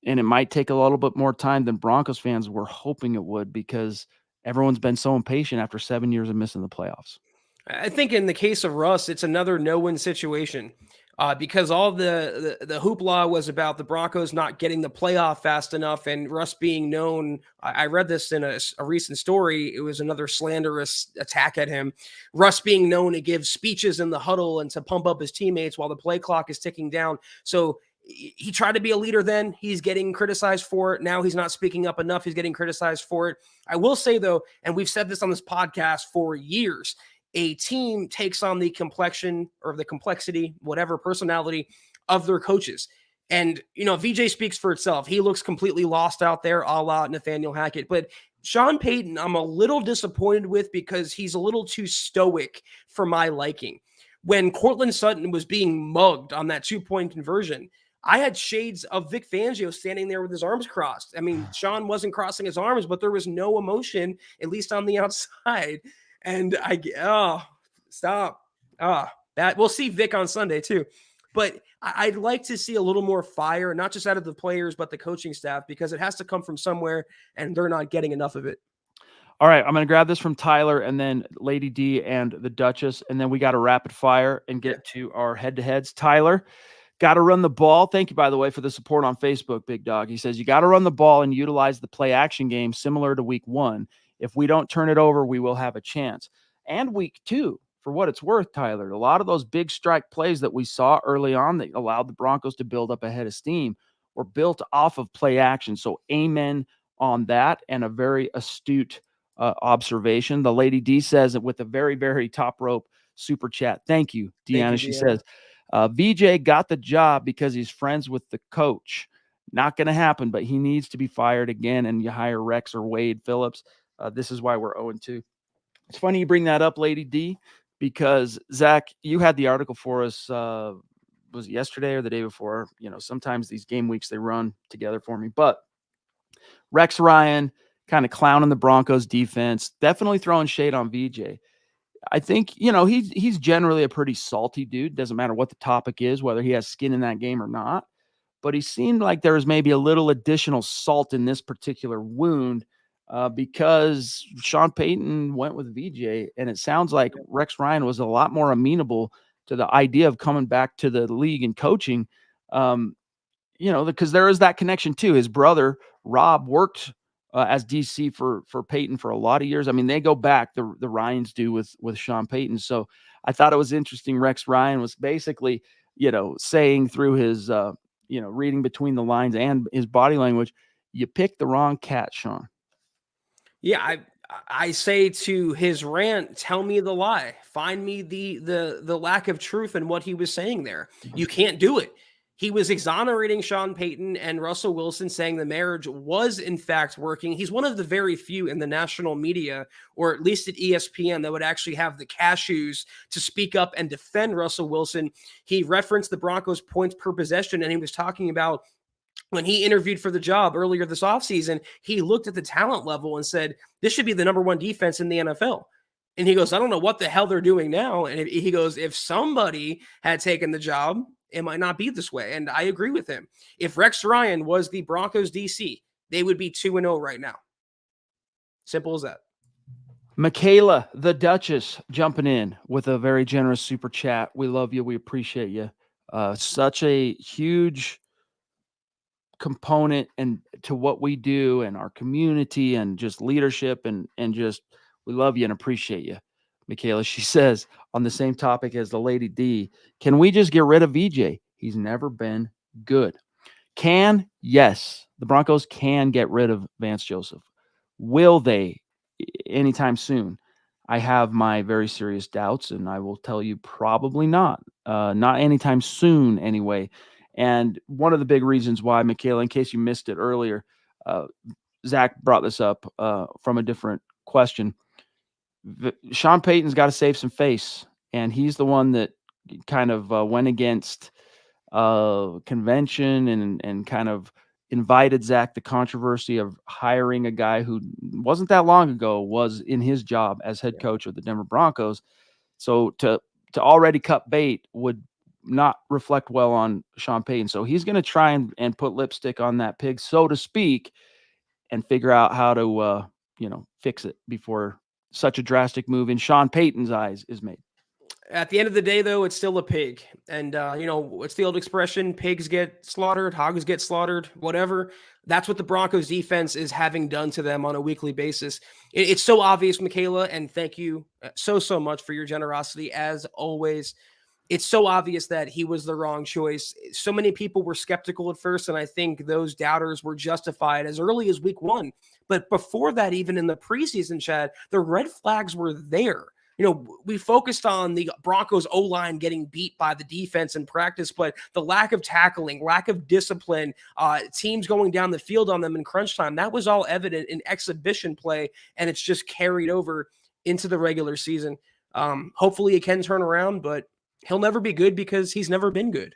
And it might take a little bit more time than Broncos fans were hoping it would, because everyone's been so impatient after 7 years of missing the playoffs. I think in the case of Russ, it's another no-win situation because all the hoopla was about the Broncos not getting the playoff fast enough, and Russ being known. I read this in a recent story. It was another slanderous attack at him. Russ being known to give speeches in the huddle and to pump up his teammates while the play clock is ticking down. So he tried to be a leader then. He's getting criticized for it. Now he's not speaking up enough. He's getting criticized for it. I will say, though, and we've said this on this podcast for years, a team takes on the complexion or the complexity, whatever personality of their coaches. And, VJ speaks for itself. He looks completely lost out there, a la Nathaniel Hackett. But Sean Payton, I'm a little disappointed with, because he's a little too stoic for my liking. When Cortland Sutton was being mugged on that 2-point conversion, I had shades of Vic Fangio standing there with his arms crossed. I mean, Sean wasn't crossing his arms, but there was no emotion, at least on the outside. And stop. That we'll see Vic on Sunday too. But I'd like to see a little more fire, not just out of the players, but the coaching staff, because it has to come from somewhere, and they're not getting enough of it. All right, I'm going to grab this from Tyler and then Lady D and the Duchess, and then we got to rapid fire and get to our head-to-heads. Tyler, got to run the ball. Thank you, by the way, for the support on Facebook, Big Dog. He says, you got to run the ball and utilize the play-action game similar to week 1. If we don't turn it over, we will have a chance. And week 2, for what it's worth, Tyler, a lot of those big strike plays that we saw early on that allowed the Broncos to build up a head of steam were built off of play action. So amen on that, and a very astute observation. The Lady D says it with a very, very top rope super chat. Thank you, Deanna. She says, VJ got the job because he's friends with the coach. Not going to happen, but he needs to be fired again, and you hire Rex or Wade Phillips. This is why we're 0-2. It's funny you bring that up, Lady D, because, Zach, you had the article for us, was it yesterday or the day before? You know, sometimes these game weeks, they run together for me. But Rex Ryan kind of clowning the Broncos defense, definitely throwing shade on VJ. I think, you know, he's generally a pretty salty dude. Doesn't matter what the topic is, whether he has skin in that game or not. But he seemed like there was maybe a little additional salt in this particular wound because Sean Payton went with VJ, and it sounds like Rex Ryan was a lot more amenable to the idea of coming back to the league and coaching. You know, because there is that connection too. His brother Rob worked as DC for Payton for a lot of years. I mean, they go back, the Ryans do with Sean Payton. So I thought it was interesting. Rex Ryan was basically, you know, saying through his, you know, reading between the lines and his body language, you picked the wrong cat, Sean. Yeah, I say to his rant, tell me the lie. Find me the lack of truth in what he was saying there. You can't do it. He was exonerating Sean Payton and Russell Wilson, saying the marriage was in fact working. He's one of the very few in the national media, or at least at ESPN, that would actually have the cashews to speak up and defend Russell Wilson. He referenced the Broncos' points per possession, and he was talking about when he interviewed for the job earlier this offseason, he looked at the talent level and said, this should be the #1 defense in the NFL. And he goes, I don't know what the hell they're doing now. And he goes, if somebody had taken the job, it might not be this way. And I agree with him. If Rex Ryan was the Broncos DC, they would be 2-0 right now. Simple as that. Michaela, the Duchess, jumping in with a very generous super chat. We love you. We appreciate you. Such a huge component and to what we do and our community and just leadership and just we love you and appreciate you. Michaela, she says on the same topic as the Lady D, can we just get rid of VJ? He's never been good. Yes, the Broncos can get rid of Vance Joseph. Will they anytime soon? I have my very serious doubts, and I will tell you probably not. Not anytime soon anyway. And one of the big reasons why, Michaela, in case you missed it earlier, Zach brought this up from a different question. Sean Payton's got to save some face, and he's the one that kind of went against convention and kind of invited Zach the controversy of hiring a guy who wasn't that long ago was in his job as head coach of the Denver Broncos. So to already cut bait would not reflect well on Sean Payton. So he's going to try and put lipstick on that pig, so to speak, and figure out how to, fix it before such a drastic move in Sean Payton's eyes is made. At the end of the day, though, it's still a pig. And, it's the old expression, pigs get slaughtered, hogs get slaughtered, whatever. That's what the Broncos defense is having done to them on a weekly basis. It's so obvious, Michaela, and thank you so much for your generosity, as always. It's so obvious that he was the wrong choice. So many people were skeptical at first, and I think those doubters were justified as early as week 1. But before that, even in the preseason, Chad, the red flags were there. We focused on the Broncos O-line getting beat by the defense in practice, but the lack of tackling, lack of discipline, teams going down the field on them in crunch time, that was all evident in exhibition play, and it's just carried over into the regular season. Hopefully it can turn around, but he'll never be good because he's never been good.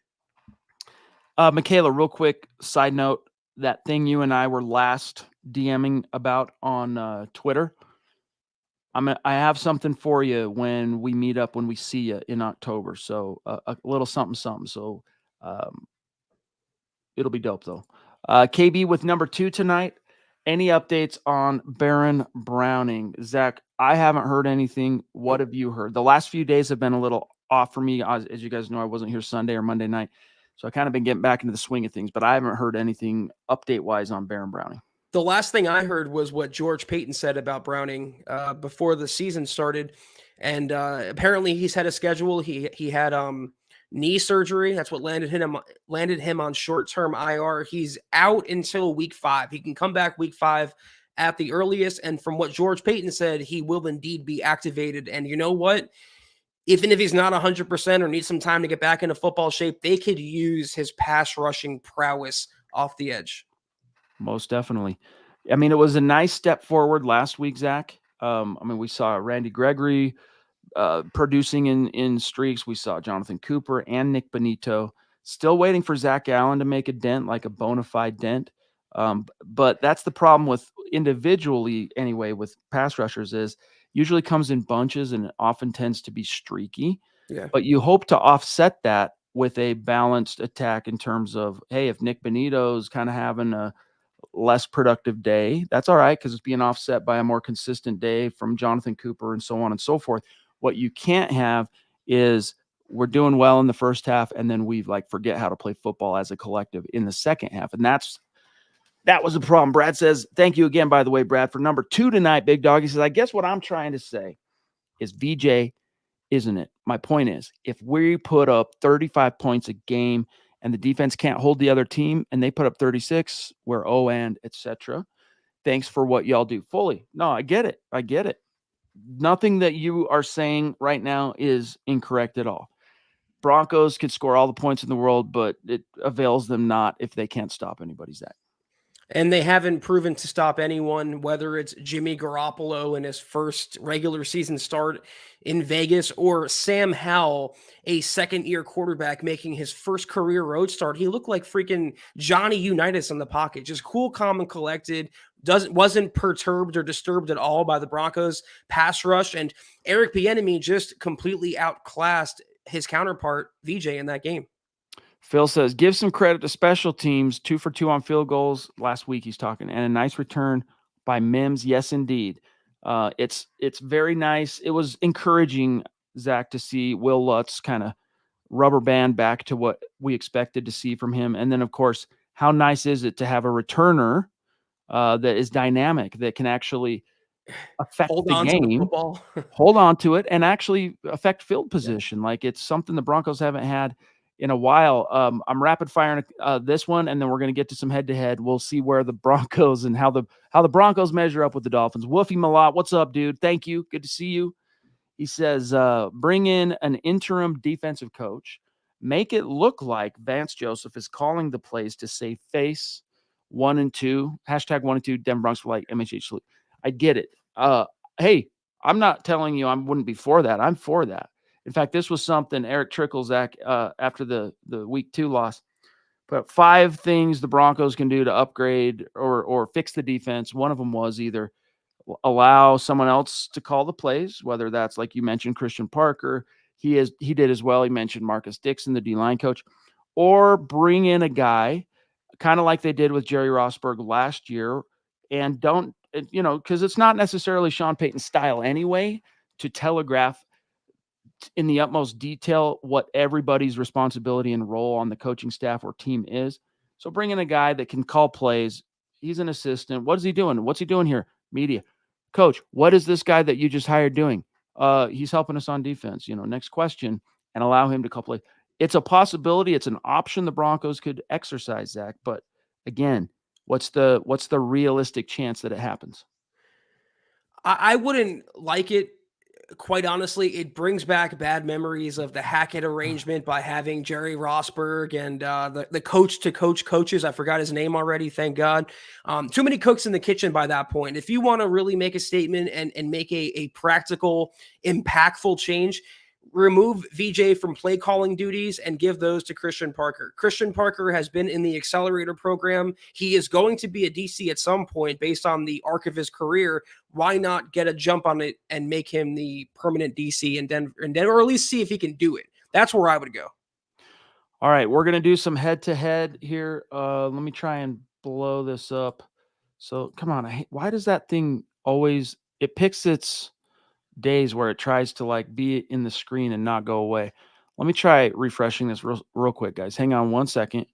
Michaela, real quick side note, that thing you and I were last DMing about on Twitter. I have something for you when we meet up, when we see you in October. So a little something, something. So um, it'll be dope though. KB with number 2 tonight. Any updates on Baron Browning? Zach, I haven't heard anything. What have you heard? The last few days have been a little off for me. As you guys know, I wasn't here Sunday or Monday night. So I kind of been getting back into the swing of things, but I haven't heard anything update-wise on Baron Browning. The last thing I heard was what George Payton said about Browning before the season started. And apparently he's had a schedule. He had knee surgery. That's what landed him on short-term IR. He's out until week 5. He can come back week 5 at the earliest. And from what George Payton said, he will indeed be activated. And you know what? Even if he's not 100% or needs some time to get back into football shape, they could use his pass rushing prowess off the edge. Most definitely. I mean, it was a nice step forward last week, Zach. I mean, we saw Randy Gregory producing in streaks. We saw Jonathan Cooper and Nick Bonito. Still waiting for Zach Allen to make a dent, like a bona fide dent. But that's the problem with individually, anyway, with pass rushers is usually comes in bunches and often tends to be streaky. Yeah. But you hope to offset that with a balanced attack in terms of, hey, if Nick Bonito's kind of having a less productive day, that's all right because it's being offset by a more consistent day from Jonathan Cooper and so on and so forth. What you can't have is we're doing well in the first half and then we forget how to play football as a collective in the second half. And that was the problem. Brad says, thank you again, by the way, Brad, for number 2 tonight, Big Dog. He says, I guess what I'm trying to say is VJ, isn't it? My point is, if we put up 35 points a game and the defense can't hold the other team and they put up 36, we're and etc. Thanks for what y'all do. Fully. No, I get it. I get it. Nothing that you are saying right now is incorrect at all. Broncos could score all the points in the world, but it avails them not if they can't stop anybody's Zach. And they haven't proven to stop anyone, whether it's Jimmy Garoppolo in his first regular season start in Vegas or Sam Howell, a second-year quarterback making his first career road start. He looked like freaking Johnny Unitas in the pocket, just cool, calm, and collected. Wasn't perturbed or disturbed at all by the Broncos pass rush. And Eric Bieniemy just completely outclassed his counterpart, VJ, in that game. Phil says, give some credit to special teams, 2 for 2 on field goals last week. He's talking, and a nice return by Mims. Yes, indeed. It's very nice. It was encouraging, Zach, to see Will Lutz kind of rubber band back to what we expected to see from him. And then, of course, how nice is it to have a returner that is dynamic, that can actually affect the game, hold on to it, and actually affect field position. Like it's something the Broncos haven't had in a while. I'm rapid firing this one, and then we're going to get to some head-to-head. We'll see where the Broncos and how the Broncos measure up with the Dolphins. Woofy Malott, what's up, dude? Thank you. Good to see you. He says, bring in an interim defensive coach. Make it look like Vance Joseph is calling the plays to save face. 1 and 2. Hashtag 1 and 2. Denver Broncos for MHH salute. I get it. Hey, I'm not telling you I wouldn't be for that. I'm for that. In fact, this was something Eric Trickle, Zach, after the week 2 loss, but 5 things the Broncos can do to upgrade or fix the defense. One of them was either allow someone else to call the plays, whether that's, like you mentioned, Christian Parker. He did as well. He mentioned Marcus Dixon, the D-line coach, or bring in a guy kind of like they did with Jerry Rossberg last year, and don't, because it's not necessarily Sean Payton's style anyway to telegraph in the utmost detail what everybody's responsibility and role on the coaching staff or team is. So bring in a guy that can call plays. He's an assistant. What is he doing? What's he doing here? Media. Coach, what is this guy that you just hired doing? He's helping us on defense. Next question, and allow him to call plays. It's a possibility. It's an option the Broncos could exercise, Zach. But again, what's the realistic chance that it happens? I wouldn't like it. Quite honestly, it brings back bad memories of the Hackett arrangement by having Jerry Rossberg and the coach-to-coach coaches. I forgot his name already, thank God. Too many cooks in the kitchen by that point. If you want to really make a statement and make a practical, impactful change, remove VJ from play calling duties and give those to Christian Parker. Christian Parker has been in the accelerator program. He is going to be a DC at some point based on the arc of his career. Why not get a jump on it and make him the permanent DC in Denver, or at least see if he can do it? That's where I would go. All right, we're gonna do some head-to-head here. Let me try and blow this up. So come on, why does that thing always it picks its days where it tries to like be in the screen and not go away? Let me try refreshing this real quick, guys. Hang on 1 second.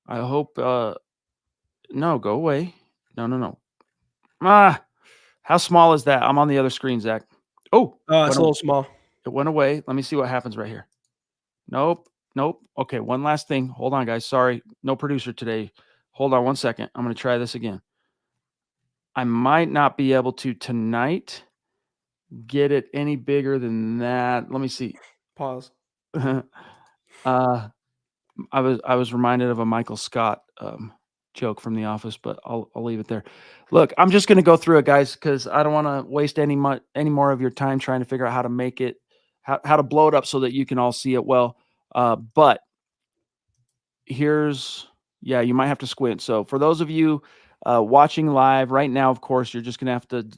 I hope no, go away. No. How small is that? I'm on the other screen, Zach. Oh, It's a little small. It went away. Let me see what happens right here. Nope. Okay, one last thing. Hold on, guys. Sorry, no producer today. Hold on 1 second. I'm going to try this again. I might not be able to tonight get it any bigger than that. Let me see. Pause. I was reminded of a Michael Scott joke from The Office, but I'll leave it there. Look, I'm just going to go through it, guys, because I don't want to waste any more of your time trying to figure out how to make it, how to blow it up so that you can all see it well. But here's, yeah, you might have to squint. So for those of you watching live right now, of course, you're just going to have to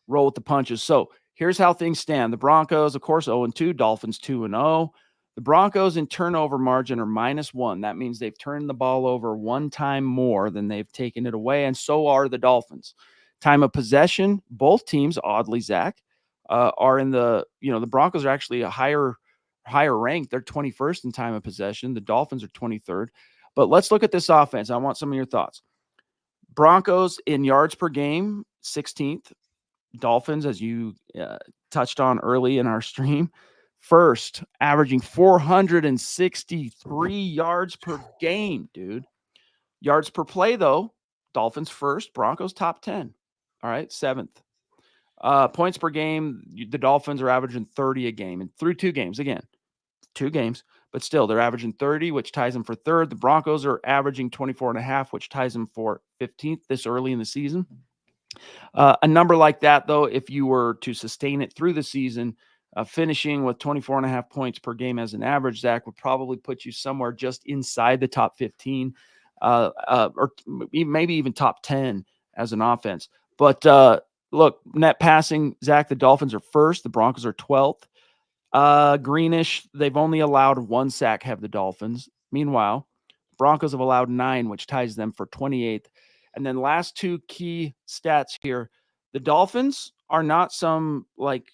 roll with the punches. So here's how things stand. The Broncos, of course, 0-2, Dolphins 2-0. The Broncos in turnover margin are -1. That means they've turned the ball over one time more than they've taken it away, and so are the Dolphins. Time of possession, both teams, oddly, Zach, are in the, the Broncos are actually a higher ranked. They're 21st in time of possession. The Dolphins are 23rd. But let's look at this offense. I want some of your thoughts. Broncos in yards per game, 16th. Dolphins, as you touched on early in our stream, first, averaging 463 yards per game, dude. Yards per play, though, Dolphins first, Broncos top 10. All right, 7th. Points per game, the Dolphins are averaging 30 a game. And through 2 games, again, 2 games, but still, they're averaging 30, which ties them for 3rd. The Broncos are averaging 24.5, which ties them for 15th this early in the season. A number like that, though, if you were to sustain it through the season, finishing with 24.5 points per game as an average, Zach, would probably put you somewhere just inside the top 15, or maybe even top 10 as an offense. But look, net passing, Zach, the Dolphins are first. The Broncos are 12th. Greenish, they've only allowed 1 sack, have the Dolphins. Meanwhile, Broncos have allowed 9, which ties them for 28th. And then last 2 key stats here. The Dolphins are not some like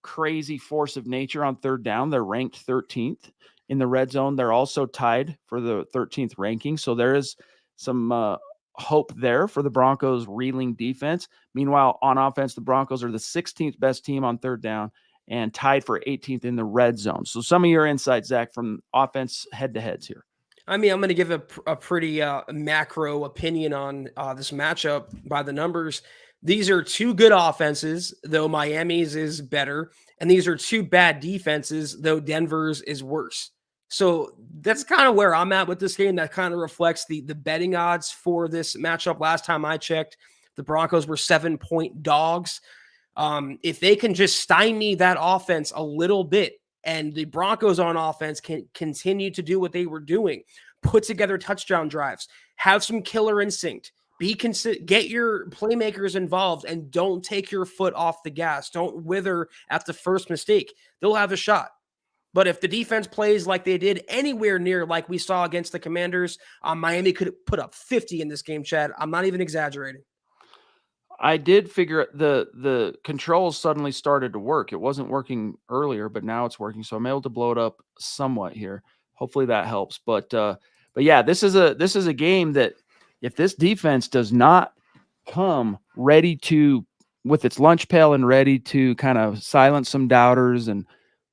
crazy force of nature on 3rd down. They're ranked 13th in the red zone. They're also tied for the 13th ranking. So there is some hope there for the Broncos' reeling defense. Meanwhile, on offense, the Broncos are the 16th best team on 3rd down and tied for 18th in the red zone. So some of your insights, Zach, from offense head-to-heads here. I mean, I'm going to give a pretty macro opinion on this matchup by the numbers. These are 2 good offenses, though Miami's is better. And these are 2 bad defenses, though Denver's is worse. So that's kind of where I'm at with this game. That kind of reflects the betting odds for this matchup. Last time I checked, the Broncos were 7-point dogs. If they can just stymie that offense a little bit, and the Broncos on offense can continue to do what they were doing, put together touchdown drives, have some killer instinct, get your playmakers involved, and don't take your foot off the gas. Don't wither at the first mistake. They'll have a shot. But if the defense plays like they did anywhere near like we saw against the Commanders, Miami could put up 50 in this game, Chad. I'm not even exaggerating. I did figure the controls suddenly started to work. It wasn't working earlier, but now it's working. So I'm able to blow it up somewhat here. Hopefully that helps. But yeah, this is a game that if this defense does not come ready to with its lunch pail and ready to kind of silence some doubters and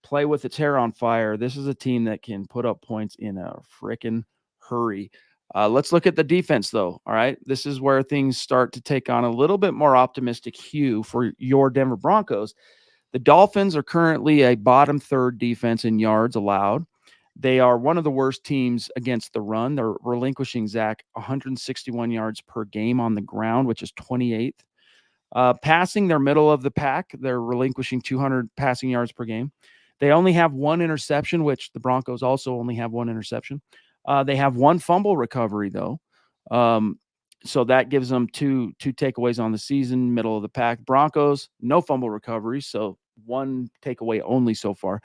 play with its hair on fire, this is a team that can put up points in a freaking hurry. Let's look at the defense, though. All right. This is where things start to take on a little bit more optimistic hue for your Denver Broncos. The Dolphins are currently a bottom 3rd defense in yards allowed. They are one of the worst teams against the run. They're relinquishing, Zach, 161 yards per game on the ground, which is 28th. Passing, they're middle of the pack. They're relinquishing 200 passing yards per game. They only have one interception, which the Broncos also only have one interception. They have one fumble recovery, though. So that gives them two takeaways on the season, middle of the pack. Broncos, no fumble recovery, so one takeaway only so far.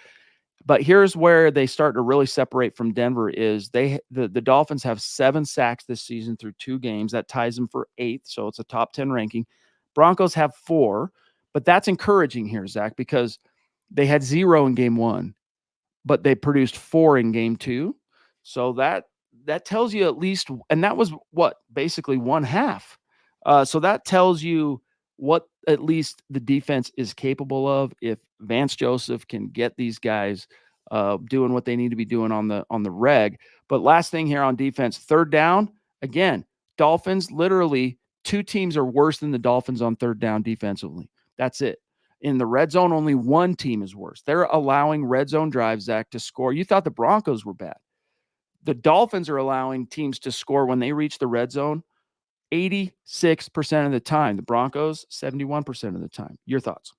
But here's where they start to really separate from Denver is the Dolphins have 7 sacks this season through 2 games. That ties them for 8th, so it's a top 10 ranking. Broncos have 4, but that's encouraging here, Zach, because they had 0 in game 1, but they produced 4 in game 2. So that tells you at least, and that was what, basically one half. So that tells you what at least the defense is capable of if Vance Joseph can get these guys doing what they need to be doing on the reg. But last thing here on defense, 3rd down, again, Dolphins, literally 2 teams are worse than the Dolphins on 3rd down defensively. That's it. In the red zone, only 1 team is worse. They're allowing red zone drives, Zach, to score. You thought the Broncos were bad. The Dolphins are allowing teams to score when they reach the red zone 86% of the time. The Broncos, 71% of the time. Your thoughts?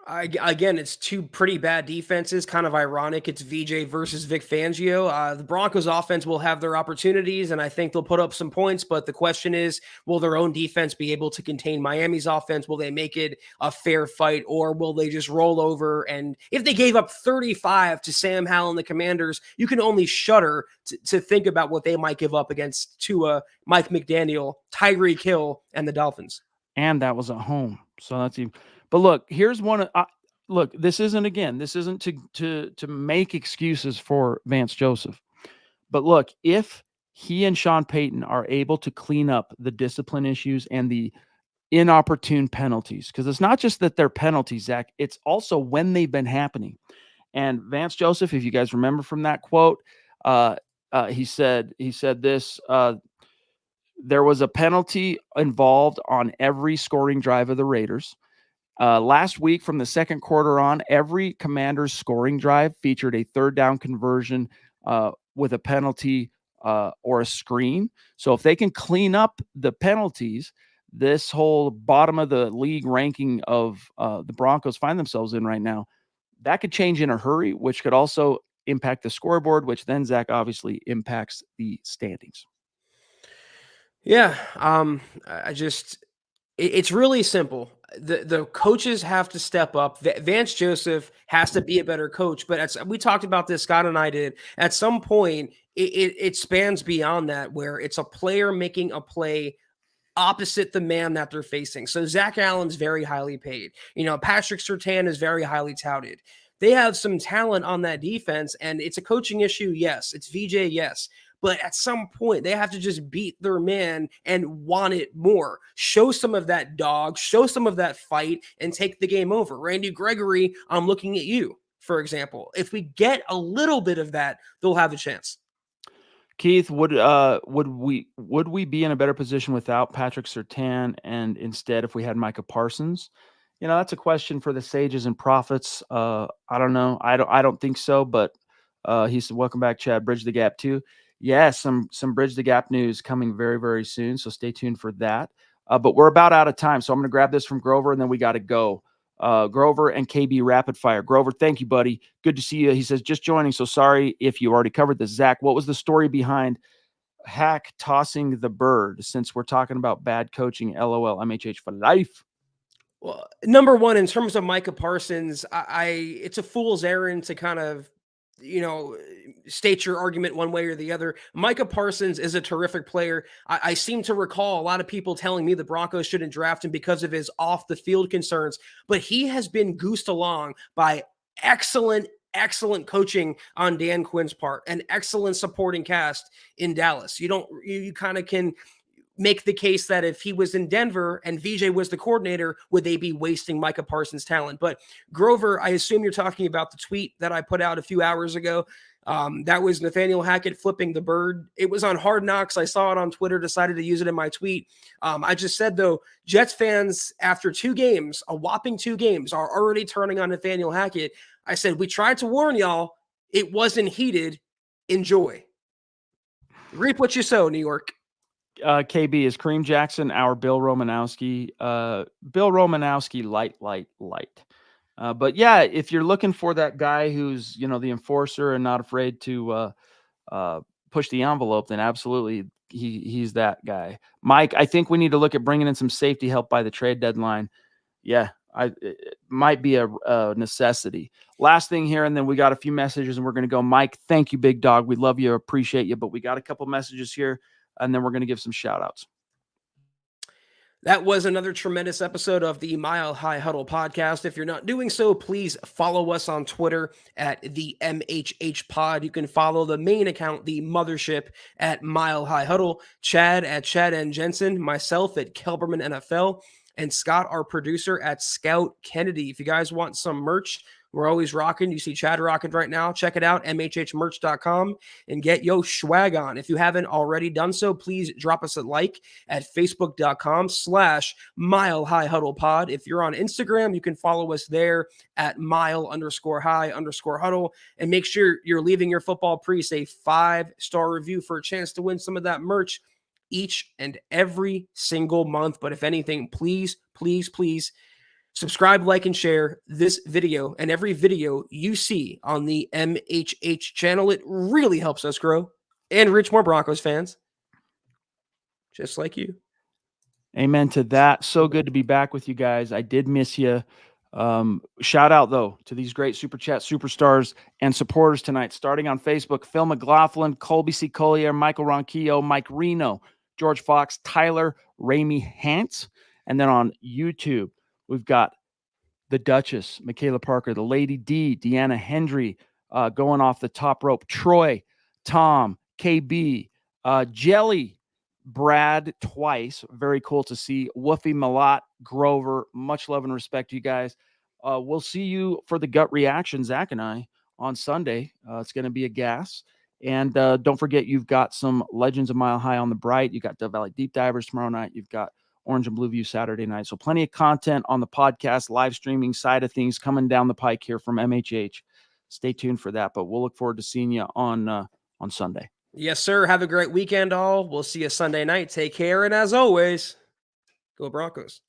Again, it's 2 pretty bad defenses. Kind of ironic. It's VJ versus Vic Fangio. The Broncos offense will have their opportunities, and I think they'll put up some points. But the question is, will their own defense be able to contain Miami's offense? Will they make it a fair fight, or will they just roll over? And if they gave up 35 to Sam Howell and the Commanders, you can only shudder to think about what they might give up against Tua, Mike McDaniel, Tyreek Hill, and the Dolphins. And that was at home. So that's even. But look, here's one. Look, this isn't to make excuses for Vance Joseph. But look, if he and Sean Payton are able to clean up the discipline issues and the inopportune penalties, because it's not just that they're penalties, Zach, it's also when they've been happening. And Vance Joseph, if you guys remember from that quote, he said this. There was a penalty involved on every scoring drive of the Raiders. Last week, from the second quarter on, every Commander's scoring drive featured a 3rd down conversion with a penalty or a screen. So if they can clean up the penalties, this whole bottom of the league ranking of the Broncos find themselves in right now, that could change in a hurry, which could also impact the scoreboard, which then, Zach, obviously impacts the standings. Yeah, it's really simple. The coaches have to step up. Vance Joseph has to be a better coach. But we talked about this, Scott and I did. At some point, it spans beyond that, where it's a player making a play opposite the man that they're facing. So Zach Allen's very highly paid. Patrick Surtain is very highly touted. They have some talent on that defense, and it's a coaching issue. Yes. It's VJ. Yes. But at some point, they have to just beat their man and want it more. Show some of that dog, show some of that fight, and take the game over. Randy Gregory, I'm looking at you, for example. If we get a little bit of that, they'll have a chance. Keith, would we be in a better position without Patrick Surtain, and instead if we had Micah Parsons? That's a question for the sages and prophets. I don't know. I don't think so, but he said, welcome back, Chad. Bridge the Gap too. Yeah, some Bridge the Gap news coming very, very soon, so stay tuned for that. But we're about out of time, so I'm going to grab this from Grover, and then we got to go. Grover and KB Rapid Fire. Grover, thank you, buddy. Good to see you. He says, just joining, so sorry if you already covered this. Zach, what was the story behind Hack tossing the bird, since we're talking about bad coaching? LOL, MHH for life. Well, number one, in terms of Micah Parsons, it's a fool's errand to kind of state your argument one way or the other. Micah Parsons is a terrific player. I seem to recall a lot of people telling me the Broncos shouldn't draft him because of his off the field concerns, but he has been goosed along by excellent coaching on Dan Quinn's part, an excellent supporting cast in Dallas. You kind of can make the case that if he was in Denver and VJ was the coordinator, would they be wasting Micah Parsons' talent? But Grover, I assume you're talking about the tweet that I put out a few hours ago. That was Nathaniel Hackett flipping the bird. It was on Hard Knocks. I saw it on Twitter, decided to use it in my tweet. I just said, though, Jets fans, after 2 games, a whopping 2 games, are already turning on Nathaniel Hackett. I said, we tried to warn y'all. It wasn't heated. Enjoy. Reap what you sow, New York. KB, is Kareem Jackson our Bill Romanowski? Bill Romanowski, light. But yeah, if you're looking for that guy who's, the enforcer and not afraid to push the envelope, then absolutely he's that guy. Mike, I think we need to look at bringing in some safety help by the trade deadline. Yeah, it might be a necessity. Last thing here, and then we got a few messages and we're going to go. Mike, thank you, big dog. We love you, appreciate you, but we got a couple messages here, and then we're going to give some shout outs. That was another tremendous episode of the Mile High Huddle podcast. If you're not doing so, please follow us on Twitter at the MHH Pod. You can follow the main account, the mothership, at Mile High Huddle, Chad at Chad and Jensen, myself at Kelberman NFL, and Scott, our producer, at Scout Kennedy. If you guys want some merch, we're always rocking. You see Chad rocking right now. Check it out, mhhmerch.com, and get yo swag on. If you haven't already done so, please drop us a like at facebook.com/Mile High Huddle Pod. If you're on Instagram, you can follow us there at mile_high_huddle. And make sure you're leaving your football priest a 5-star review for a chance to win some of that merch each and every single month. But if anything, please, please, please subscribe, like, and share this video and every video you see on the MHH channel. It really helps us grow and reach more Broncos fans, just like you. Amen to that. So good to be back with you guys. I did miss you. Shout out, though, to these great Super Chat superstars and supporters tonight. Starting on Facebook, Phil McLaughlin, Colby C. Collier, Michael Ronquillo, Mike Reno, George Fox, Tyler, Ramey Hance. And then on YouTube, we've got the Duchess, Michaela Parker, the Lady D, Deanna Hendry, going off the top rope, Troy, Tom, KB, Jelly, Brad twice. Very cool to see. Woofy, Malat, Grover. Much love and respect to you guys. We'll see you for the gut reaction, Zach and I, on Sunday. It's going to be a gas. And don't forget, you've got some Legends of Mile High on the Bright. You got Dove Valley Deep Divers tomorrow night. You've got Orange and Blue View Saturday night. So plenty of content on the podcast, live streaming side of things coming down the pike here from MHH. Stay tuned for that. But we'll look forward to seeing you on Sunday. Yes, sir. Have a great weekend, all. We'll see you Sunday night. Take care. And as always, go Broncos.